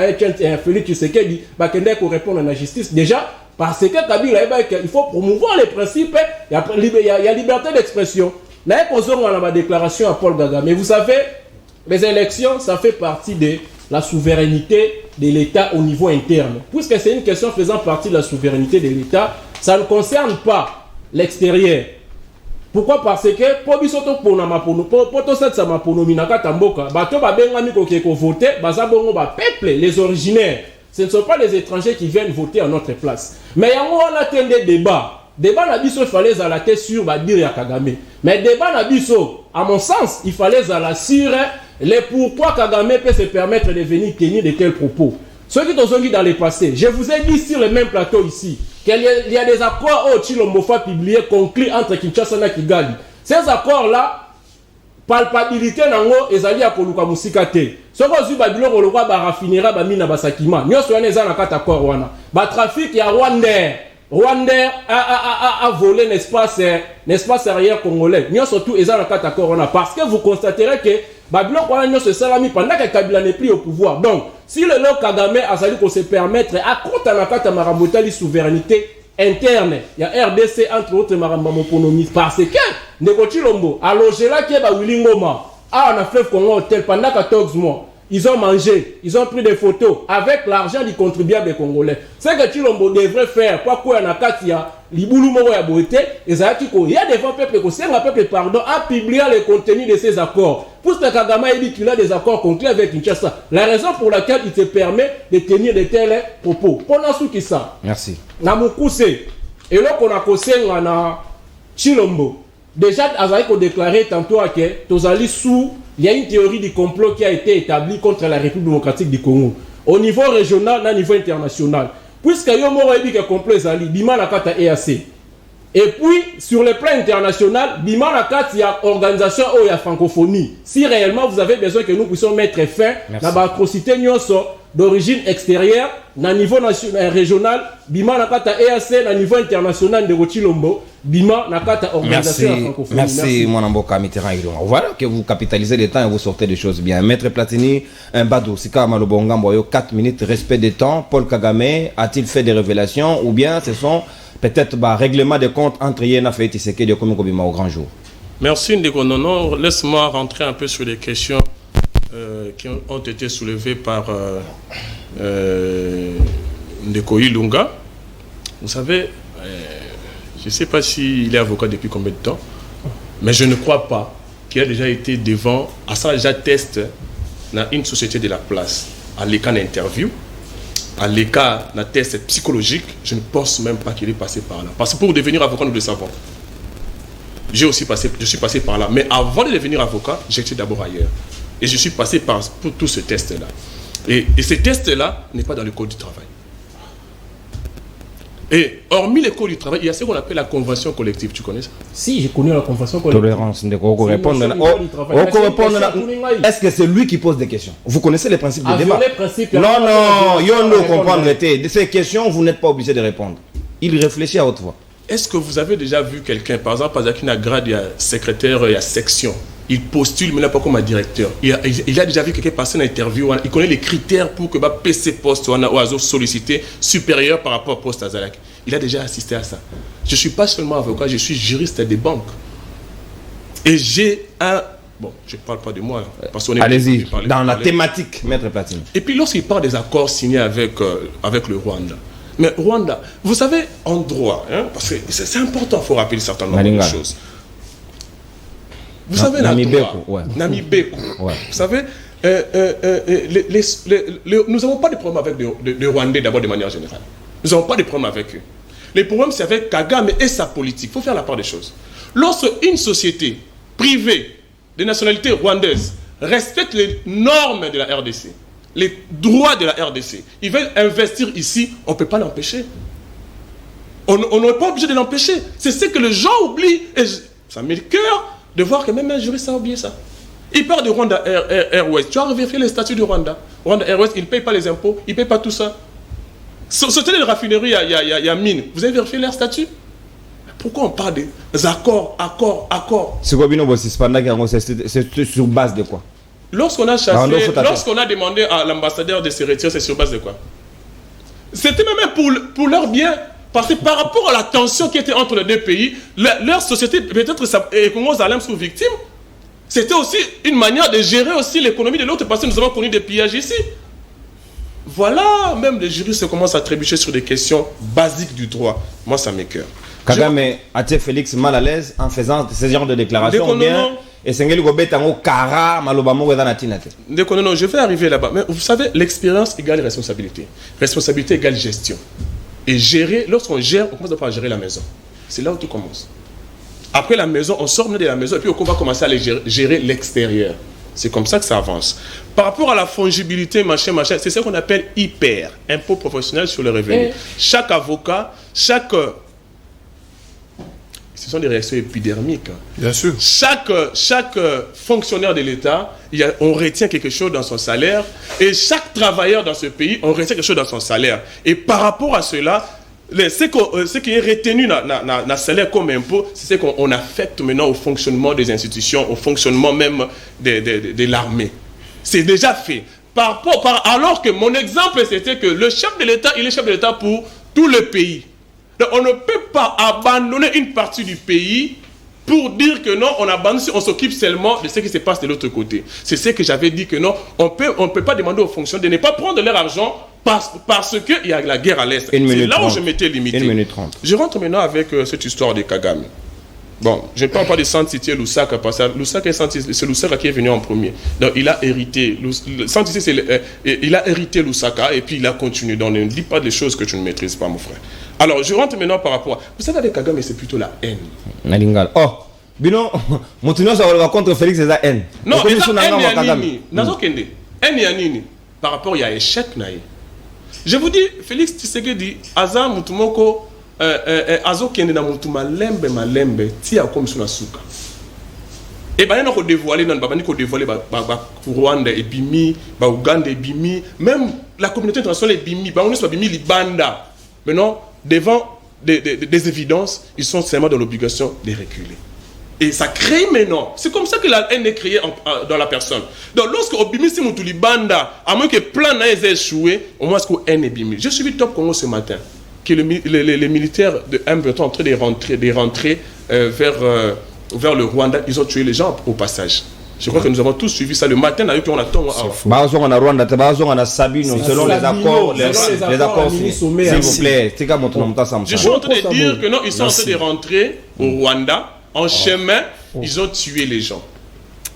Félix, tu sais que Bakende pour répondre à la justice. Déjà, parce que Kabila, il faut promouvoir les principes. Il y a liberté d'expression. Là, on a ma déclaration à Paul Kagame. Mais vous savez, les élections, ça fait partie de la souveraineté de l'État au niveau interne. Puisque c'est une question faisant partie de la souveraineté de l'État, ça ne concerne pas l'extérieur. Pourquoi? Parce que pour bisoto pour to cette sama pour nominaka tamboka, bato ba bengami ko voter, baza bongo ba peuple, les originaires. Ce ne sont pas les étrangers qui viennent voter à notre place. Mais yango on attend des débats. Débat na biso il fallait à la tête sur ba dire ya Kagame. Mais débat na biso, à mon sens, il fallait à la sur les pourquoi Kagame peut se permettre de venir tenir de tels propos. Ceux qui ont dit dans le passé, je vous ai dit sur le même plateau ici, qu'il y a des accords au Chilombofa publiés, conclus entre Kinshasa et Kigali. Ces accords-là, palpabilité nango ezali ya koluka musika te. Soko zu ba biloko lokwa ba raffinera ba mina basakima. Nyoso wana eza na kata accord wana. Ba trafic ya Rwanda a volé l'espace arrière congolais. Nous surtout ils ont le cas d'accord parce que vous constaterez que Babylone nous se salami pendant que Kabila n'est plus au pouvoir. Donc si le lot Kagame a fallu qu'on se permettre à compte à la carte marabotali souveraineté interne, il y a RDC entre autres maramoponomie parce que Ndeko Chilombo a logé là qui est ba Wilingoma a na fleuve Congo hôtel pendant 14 mois. Ils ont mangé, ils ont pris des photos avec l'argent du contribuable congolais. C'est que Chilombo devrait faire. Pourquoi il y a Katia, Libulu Moro ya Boete, et il y a des peuples qui ont un peuple pardon à publier le contenu de ces accords. Pour ce Kagame dit qu'il a des accords conclus avec Kinshasa. La raison pour laquelle il se permet de tenir de tels propos. Pendant ce qui ça. Merci. Namukuse. Et là qu'on a causé na Chilombo. Déjà, Azaï a déclaré tantôt que Tozali sous. Il y a une théorie du complot qui a été établie contre la République démocratique du Congo. Au niveau régional, au niveau international. Puisque Yomoro a dit que le complot est allé, Bima na kata EAC. Et puis, sur le plan international, Bima na kata, il y a organisation où il y a francophonie. Si réellement vous avez besoin que nous puissions mettre fin à l'atrocité d'origine extérieure, na niveau régional, Bima na kata EAC, na niveau international de Chilombo, Bima na kata organisation de la francophonie. Merci, mon amboka Mitterrand. Voilà que vous capitalisez le temps et vous sortez des choses bien. Maître Platini, un badou, Sika Malobonga Mboyo, 4 minutes, respect des temps. Paul Kagame a-t-il fait des révélations ou bien ce sont peut-être règlement de compte entre Yéna Faye Tshisekedi et Komiko Bima au grand jour? Merci Ndeko Nono. Laisse-moi rentrer un peu sur les questions qui ont été soulevées par Ndeko Ilunga. Vous savez, je ne sais pas s'il est avocat depuis combien de temps, mais je ne crois pas qu'il a déjà été devant, à ça déjà test dans une société de la place, à l'écart d'interview, à l'écart d'un test psychologique, je ne pense même pas qu'il est passé par là. Parce que pour devenir avocat, nous le savons. Je suis passé par là. Mais avant de devenir avocat, j'étais d'abord ailleurs. Et je suis passé pour tout ce test-là. Et ce test-là n'est pas dans le code du travail. Et hormis les codes du travail, il y a ce qu'on appelle la convention collective. Tu connais ça? Si, je connais la convention collective. Tolérance. Est-ce que c'est lui qui pose des questions? Vous connaissez les principes de débat? Non, yo ne comprendre. De ces questions, vous n'êtes pas obligé de répondre. Il réfléchit à haute voix. Est-ce que vous avez déjà vu quelqu'un, par exemple, il y a grade, il y a secrétaire, il y a section, il postule, mais là pas comme un directeur. Il a déjà vu quelqu'un passer une interview, il connaît les critères pour que PC poste ou un sollicité supérieur par rapport au poste à Zalak. Il a déjà assisté à ça. Je ne suis pas seulement avocat, je suis juriste des banques. Et j'ai un... Bon, je ne parle pas de moi. Allez-y, dans la thématique, Maître Platini. Et puis lorsqu'il parle des accords signés avec le Rwanda, mais Rwanda, vous savez, en droit, hein, parce que c'est important, il faut rappeler certains nombre de choses. Vous savez, Namibeko, vous savez, nous n'avons pas de problème avec les Rwandais d'abord de manière générale. Nous n'avons pas de problème avec eux. Le problème, c'est avec Kagame et sa politique. Il faut faire la part des choses. Lorsque une société privée des nationalités rwandaises respectent les normes de la RDC, les droits de la RDC. Ils veulent investir ici, on ne peut pas l'empêcher. On n'est pas obligé de l'empêcher. C'est ce que les gens oublient. Et ça met le cœur de voir que même un juriste a oublié ça. Il part de Rwanda Airways. Tu as vérifié les statuts de Rwanda. Rwanda Airways, ils ne payent pas les impôts, ils ne payent pas tout ça. C'était les raffineries, il y a mine. Vous avez vérifié leur statut? Pourquoi on parle des accords? C'est quoi, Bino Bossis? C'est sur base de quoi? Lorsqu'on a chassé, lorsqu'on a demandé à l'ambassadeur de se retirer, c'est sur base de quoi? C'était même pour leur bien. Parce que par rapport à la tension qui était entre les deux pays, leur société, peut-être les Congos Zalem sont victimes. C'était aussi une manière de gérer aussi l'économie de l'autre, parce que nous avons connu des pillages ici. Voilà, même les juristes commencent à trébucher sur des questions basiques du droit. Moi, ça m'écoeure. Kagame a-t-il Félix mal à l'aise en faisant ce genre de déclaration bien? Et c'est Kara, Malobamo, non, je vais arriver là-bas. Mais vous savez, l'expérience égale responsabilité. Responsabilité égale gestion. Et gérer, lorsqu'on gère, on commence par gérer la maison. C'est là où tout commence. Après la maison, on sort de la maison et puis on va commencer à gérer l'extérieur. C'est comme ça que ça avance. Par rapport à la fongibilité, machin, c'est ce qu'on appelle IPR, impôt professionnel sur le revenu. Chaque avocat, ce sont des réactions épidermiques. Bien sûr. Chaque fonctionnaire de l'État, on retient quelque chose dans son salaire. Et chaque travailleur dans ce pays, on retient quelque chose dans son salaire. Et par rapport à cela, ce qui est retenu dans le salaire comme impôt, c'est ce qu'on affecte maintenant au fonctionnement des institutions, au fonctionnement même de l'armée. C'est déjà fait. Alors que mon exemple, c'était que le chef de l'État, il est chef de l'État pour tout le pays. Donc, on ne peut pas abandonner une partie du pays pour dire que non, on abandonne, on s'occupe seulement de ce qui se passe de l'autre côté. C'est ce que j'avais dit, que non, on ne peut pas demander aux fonctionnaires de ne pas prendre leur argent parce qu'il y a la guerre à l'Est. C'est là où je m'étais limité. 1 minute 30. Je rentre maintenant avec cette histoire de Kagame. Bon, je ne parle pas de Santiti Lusaka, parce que Lusaka c'est Lusaka qui est venu en premier. Donc il a hérité, Santiti il a hérité Lusaka et puis il a continué. Donc ne dis pas des choses que tu ne maîtrises pas, mon frère. Alors je rentre maintenant par rapport. Vous savez, avec Kagame, c'est plutôt la haine. Oh, Bino, mon tenant ça va contre Félix, c'est la haine. Non, c'est la haine Yanini. Nazo Kende. Haine Yanini. Par rapport, il y a échec naïe. Je vous dis, Félix Tshisekedi, Aza Mutumoko, Azo Kende na Mutu malembe, tia comme sur la souka. Et bien, on a dévoilé, Rwanda et Bimi, Ouganda et Bimi, même la communauté internationale et Bimi, on est Bimi, Libanda. Maintenant, devant des évidences, ils sont seulement dans l'obligation de reculer. Et ça crée maintenant. C'est comme ça que la haine est créée dans la personne. Donc, lorsque Obimi Simoutouli Banda, à moins que plein n'a échoué, au moins, ce que haine est Bimi. Je suis vu Top Congo ce matin, que les militaires de M23 sont en train de rentrer vers le Rwanda. Ils ont tué les gens au passage. Je crois que nous avons tous suivi ça le matin. On attend. Selon les accords, s'il vous plaît. Je suis en train de dire que non, ils sont en train de rentrer au Rwanda. En chemin, ils ont tué les gens.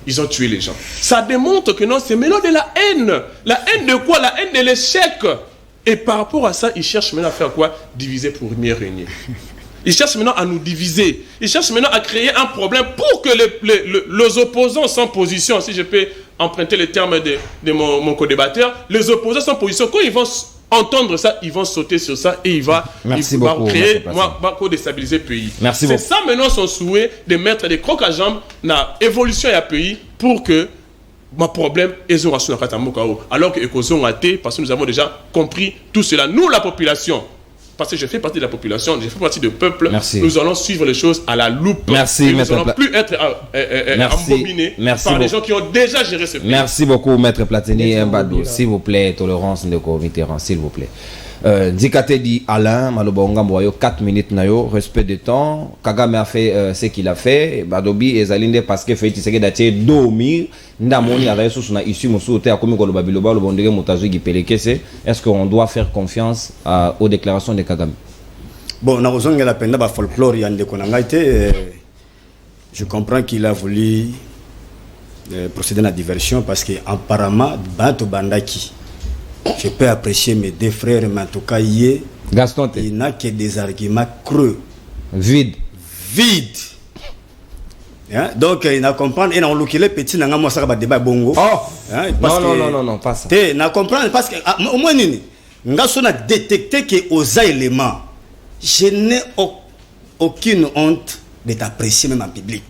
Ils ont tué les gens. Ça démontre que non, c'est maintenant de la haine. La haine de quoi? La haine de l'échec. Et par rapport à ça, ils cherchent maintenant à faire quoi? Diviser pour mieux régner. Ils cherchent maintenant à nous diviser. Ils cherchent maintenant à créer un problème pour que les opposants sans position, si je peux emprunter les termes de mon co-débatteur, les opposants sans position, quand ils vont entendre ça, ils vont sauter sur ça et il va créer, déstabiliser le pays. C'est ça maintenant son souhait de mettre des crocs à jambes dans l'évolution du pays pour que mon problème est alors que parce que nous avons déjà compris tout cela. Nous, la population, parce que je fais partie de la population, je fais partie du peuple, nous allons suivre les choses à la loupe. Merci, nous n'allons plus être embobinés par les gens qui ont déjà géré ce pays. Merci beaucoup, Maître Platini et Mbadou. S'il vous plaît, tolérance de Mitterrand, s'il vous plaît. Dikate dit Alain, Malobonga Mboyo, 4 minutes nayo, respect de temps. Kagame a fait ce qu'il a fait. Badobi et Zalinde parce que fait Tshisekedi daté dormir. Ndamoni a réussi sur issue musoute a commis le babiloba le bondege motazu gipelekese. Est-ce qu'on doit faire confiance aux déclarations de Kagame? Bon, na ozonga la penda ba folklore yande konangaite. Je comprends qu'il a voulu procéder à la diversion parce que apparemment Banto Bandaki. Je peux apprécier mes deux frères, mais en tout cas, il n'a que des arguments creux. Vides. Hein? Donc il n'a comprendre et on locale petit n'a moi ça va débat bongo. Oh. Hein? Non, pas ça. Tu n'a comprendre parce que au moins nini nga so na détecté que aux éléments je n'ai aucune honte de t'apprécier même en public.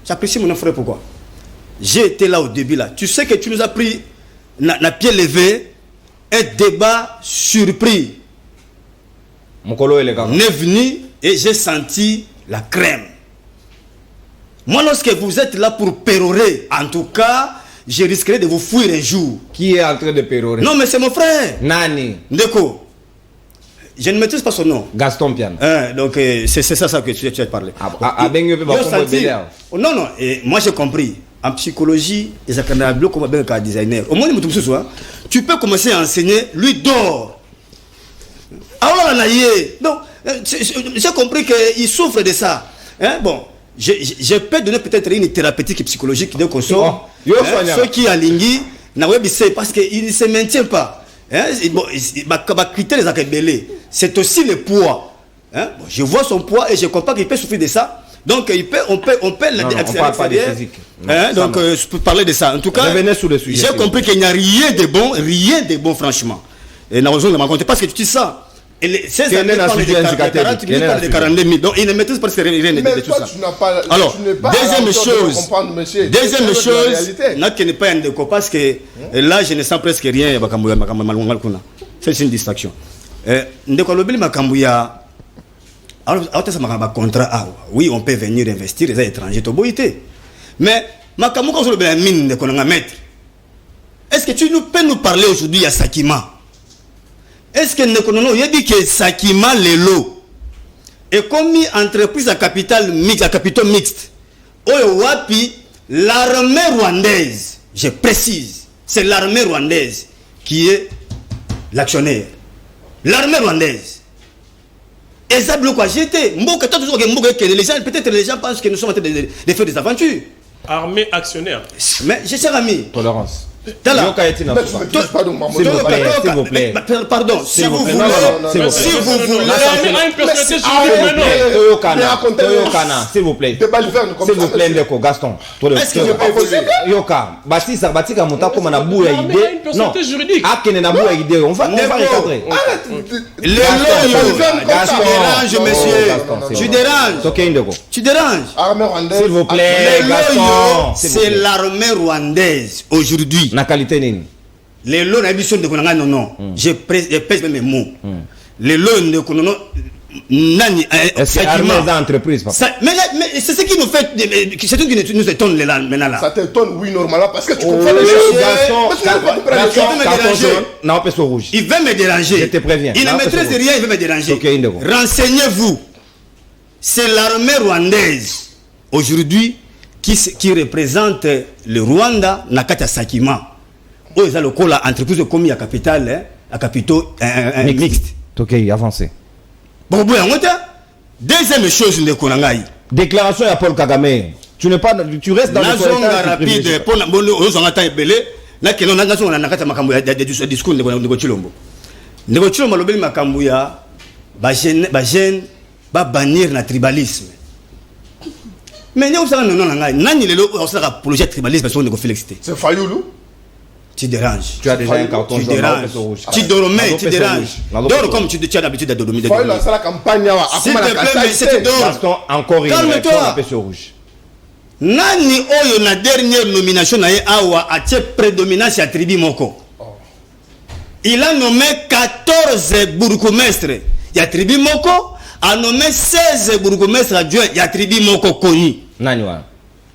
J'apprécie mon frère pourquoi? J'ai été là au début là. Tu sais que tu nous as pris na pied levé un débat surpris. Mon colo est le gars. On est venu et j'ai senti la crème. Moi, lorsque vous êtes là pour pérorer, en tout cas, je risquerai de vous fuir un jour. Qui est en train de pérorer? Non, mais c'est mon frère. Nani. Ndeko. Je ne maîtrise pas son nom. Gaston Pian. Donc, c'est ça que tu as parlé. Non, non. Et moi, j'ai compris. En psychologie, ils ont comme un designer. Au moins, tu peux commencer à enseigner. Lui dort. Alors, donc, j'ai compris qu'il souffre de ça. Hein? Bon. Je peux donner peut-être une thérapeutique psychologique de consort. Ceux qui ont l'ingui, parce qu'il ne se maintient pas. C'est aussi le poids. Bon, je vois son poids et je comprends qu'il peut souffrir de ça. Donc on peut pas de physique. Donc pour parler de ça. En tout cas, j'ai compris qu'il n'y a rien de bon franchement. Et nous avons rencontré parce que tu dis ça. C'est de 42 000. Donc il ne maîtrise pas rien de tout ça. Alors, deuxième chose, n'est pas un déco parce que là je ne sens presque rien. C'est une distraction. Oui, on peut venir investir les étrangers. Mais est-ce que tu peux nous parler aujourd'hui à Sakima? Est-ce que nous avons dit que Sakima Lelo est commis entreprise à capital mixte, à capitaux mixte? L'armée rwandaise, je précise, c'est l'armée rwandaise qui est l'actionnaire. L'armée rwandaise. Et ça bloque quoi? J'étais. Peut-être les gens pensent que nous sommes en train de faire des aventures. Armée actionnaire. Mais je cher ami. Tolérance. S'il vous plaît. Pardon. Si vous voulez. S'il vous plaît. S'il vous plaît, Ndeko, Gaston. Est-ce que je peux vous aider? Yoka, Batika Monta comme un abou à idée. Non. Akene na bou à idée. On va recadrer. Tu déranges. Tu déranges. S'il vous plaît, Gaston. C'est l'armée rwandaise aujourd'hui. Na qualité nini? Les lots d'ambition de Konanga non. Je pèse même mes mots. Les lots de Konanga nani. C'est armée d'entreprise. Mais c'est ce qui nous fait. C'est tout qui nous étonne maintenant là. Ça t'étonne, oui, normalement, parce que tu comprends les choses. Il veut me déranger. Je te préviens. Il ne maîtrise rien, il veut me déranger. Renseignez-vous. C'est l'armée rwandaise aujourd'hui qui représente le Rwanda Nakata Sakima. Où ils ont le col à entreprise de commis à capital, à capitaux mixte. Ok, avancez. Bon, deuxième chose, le Konangai. Déclaration à Paul Kagame. Tu n'es pas, tu restes dans le zone rapide. Pour la bonne aux en attend belé. Là, que l'on a nation, on a nakata makambuya des discours de Chilombo. De Chilombo, le bel makambuya, bajen, bannir le tribalisme. Mais nous savons non nani le apologie tribalisme sur le félixité. C'est Fayoulou. Tu déranges. Tu as déjà un carton jaune. Tu déranges. Tu dormais, tu déranges. Dors comme tu as l'habitude de dormir. Fayoulou a la campagne à s'il te plaît, mais c'est dors. Encore une calme-toi. Nani oyo na dernière nomination na awa a prédominance à tribu moko. Il a nommé 14 bourgmestres. Il y a tribu moko a nommé 16 bourgmestres adjoints. Il y a tribu moko connu. Nani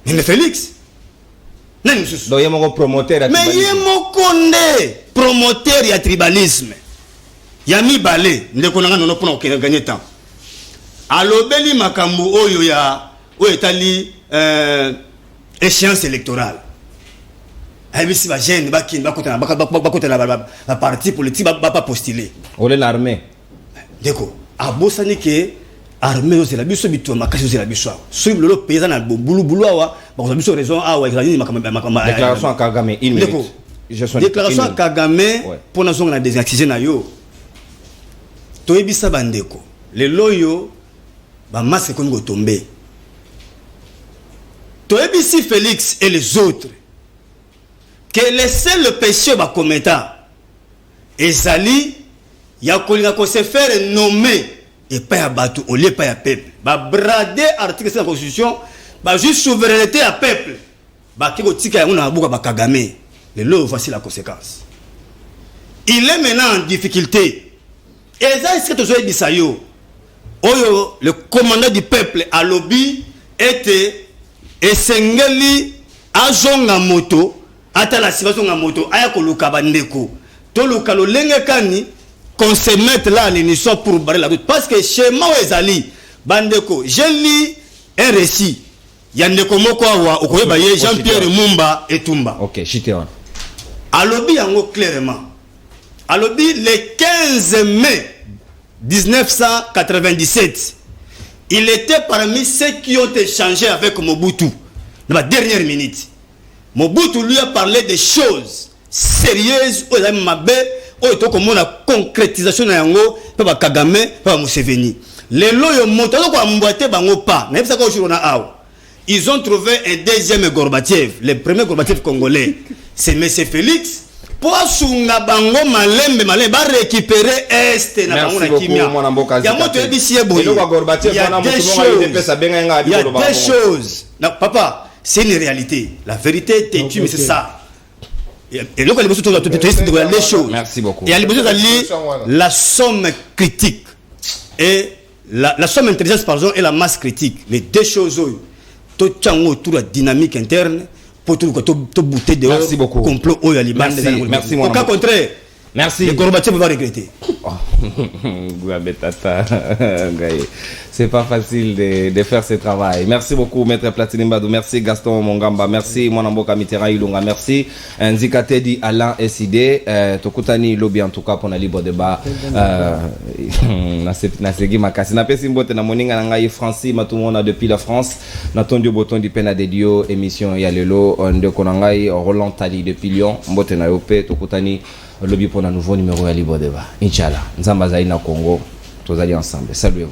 mais Félix. Nani mususu. Donc il y a mon promoteur. Mais il y a mon condé promoteur ya tribalisme. Ya mi balé ndeko nanga nono pona gagner temps. Alobeli makambu oyo ya etali échéance électorale. Ayebisi ba jeune ba kin ba kotana ba parti politique ba postuler. Olé l'armée. Ndeko abosani ke armée c'est la biso bitu makasi c'est la biso. Sur le paysan na boulou awa ba ko biso raison awa exagérer makamba. Déclaration à Kagame il mérite. Déclaration à Kagame pour na zonga na désaxisé na yo. Toyebisa bandeko. Le loyo ba masque ko ngo tomber. Toebisi Félix et les autres, que les seuls péchés va commettre, ezali, ya kolinga ko se faire nommer, et pas à bateau, au lieu pas à peuple. Ba brader article de la Constitution, ba juste souveraineté à peuple. Ba kiko tika on a beaucoup ba Kagame. Le lot, voici la conséquence. Il est maintenant en difficulté. Et ça, est-ce que tu as dit ça? Oyo, le commandant du peuple à lobby était Esengeli Ajonga moto, ata la situation na moto, ayako luka bandeko. To luka lo lenge kani, qu'on se mette là à l'émission pour barrer la route. Parce que chez Mao Ezali, bandeko, j'ai lu un récit. Yandeko moko awa, okoye baye Jean-Pierre Mumba et Tumba. Ok, Chiteon. À lobby yango clairement. À lobby le 15 mai 1997, il était parmi ceux qui ont échangé avec Mobutu dans la dernière minute. Mobutu lui a parlé des choses sérieuses aux amis Mabé, au comme la concrétisation de yango, pas Kagame, pas Museveni. Les loyaux montants quoi m'boité bango pas. Mais ça quand on a awa. Ils ont trouvé un deuxième Gorbatchev, le premier Gorbatchev congolais. C'est M. Félix. Pour sunga bango malembe ba récupérer est na bango na kimia. Il y a des choses. Non, papa, c'est une réalité. La vérité est têtue, mais c'est ça. Et là, les choses. Merci beaucoup. Et la somme critique et la somme intelligence par exemple et la masse critique. Les deux choses tout autour de la dynamique interne. Merci beaucoup. Complot merci au cas contraire, merci. Le Gorbatchev va regretter. C'est pas facile de faire ce travail. Merci beaucoup, Maître Platini Mbadou. Merci, Gaston Mongamba. Merci, Mwanamboka Mitterrand Ilunga. Merci, Nzikate di Alain SID. Tokutani lobby en tout cas pour un libre débat. Nasegi Makasi. Na pesi mbote na moninga na ngai Francis Matumona depuis la France. Natondio Boton di Pena de Dio. Émission Yalelo. Ndeko na ngai Roland Tali depuis Lyon. Mbote na yope. Tokutani lobby pour un nouveau numéro à libre débat. Inch'Allah. Nzamba Zaina Congo. Tous allés ensemble. Salut.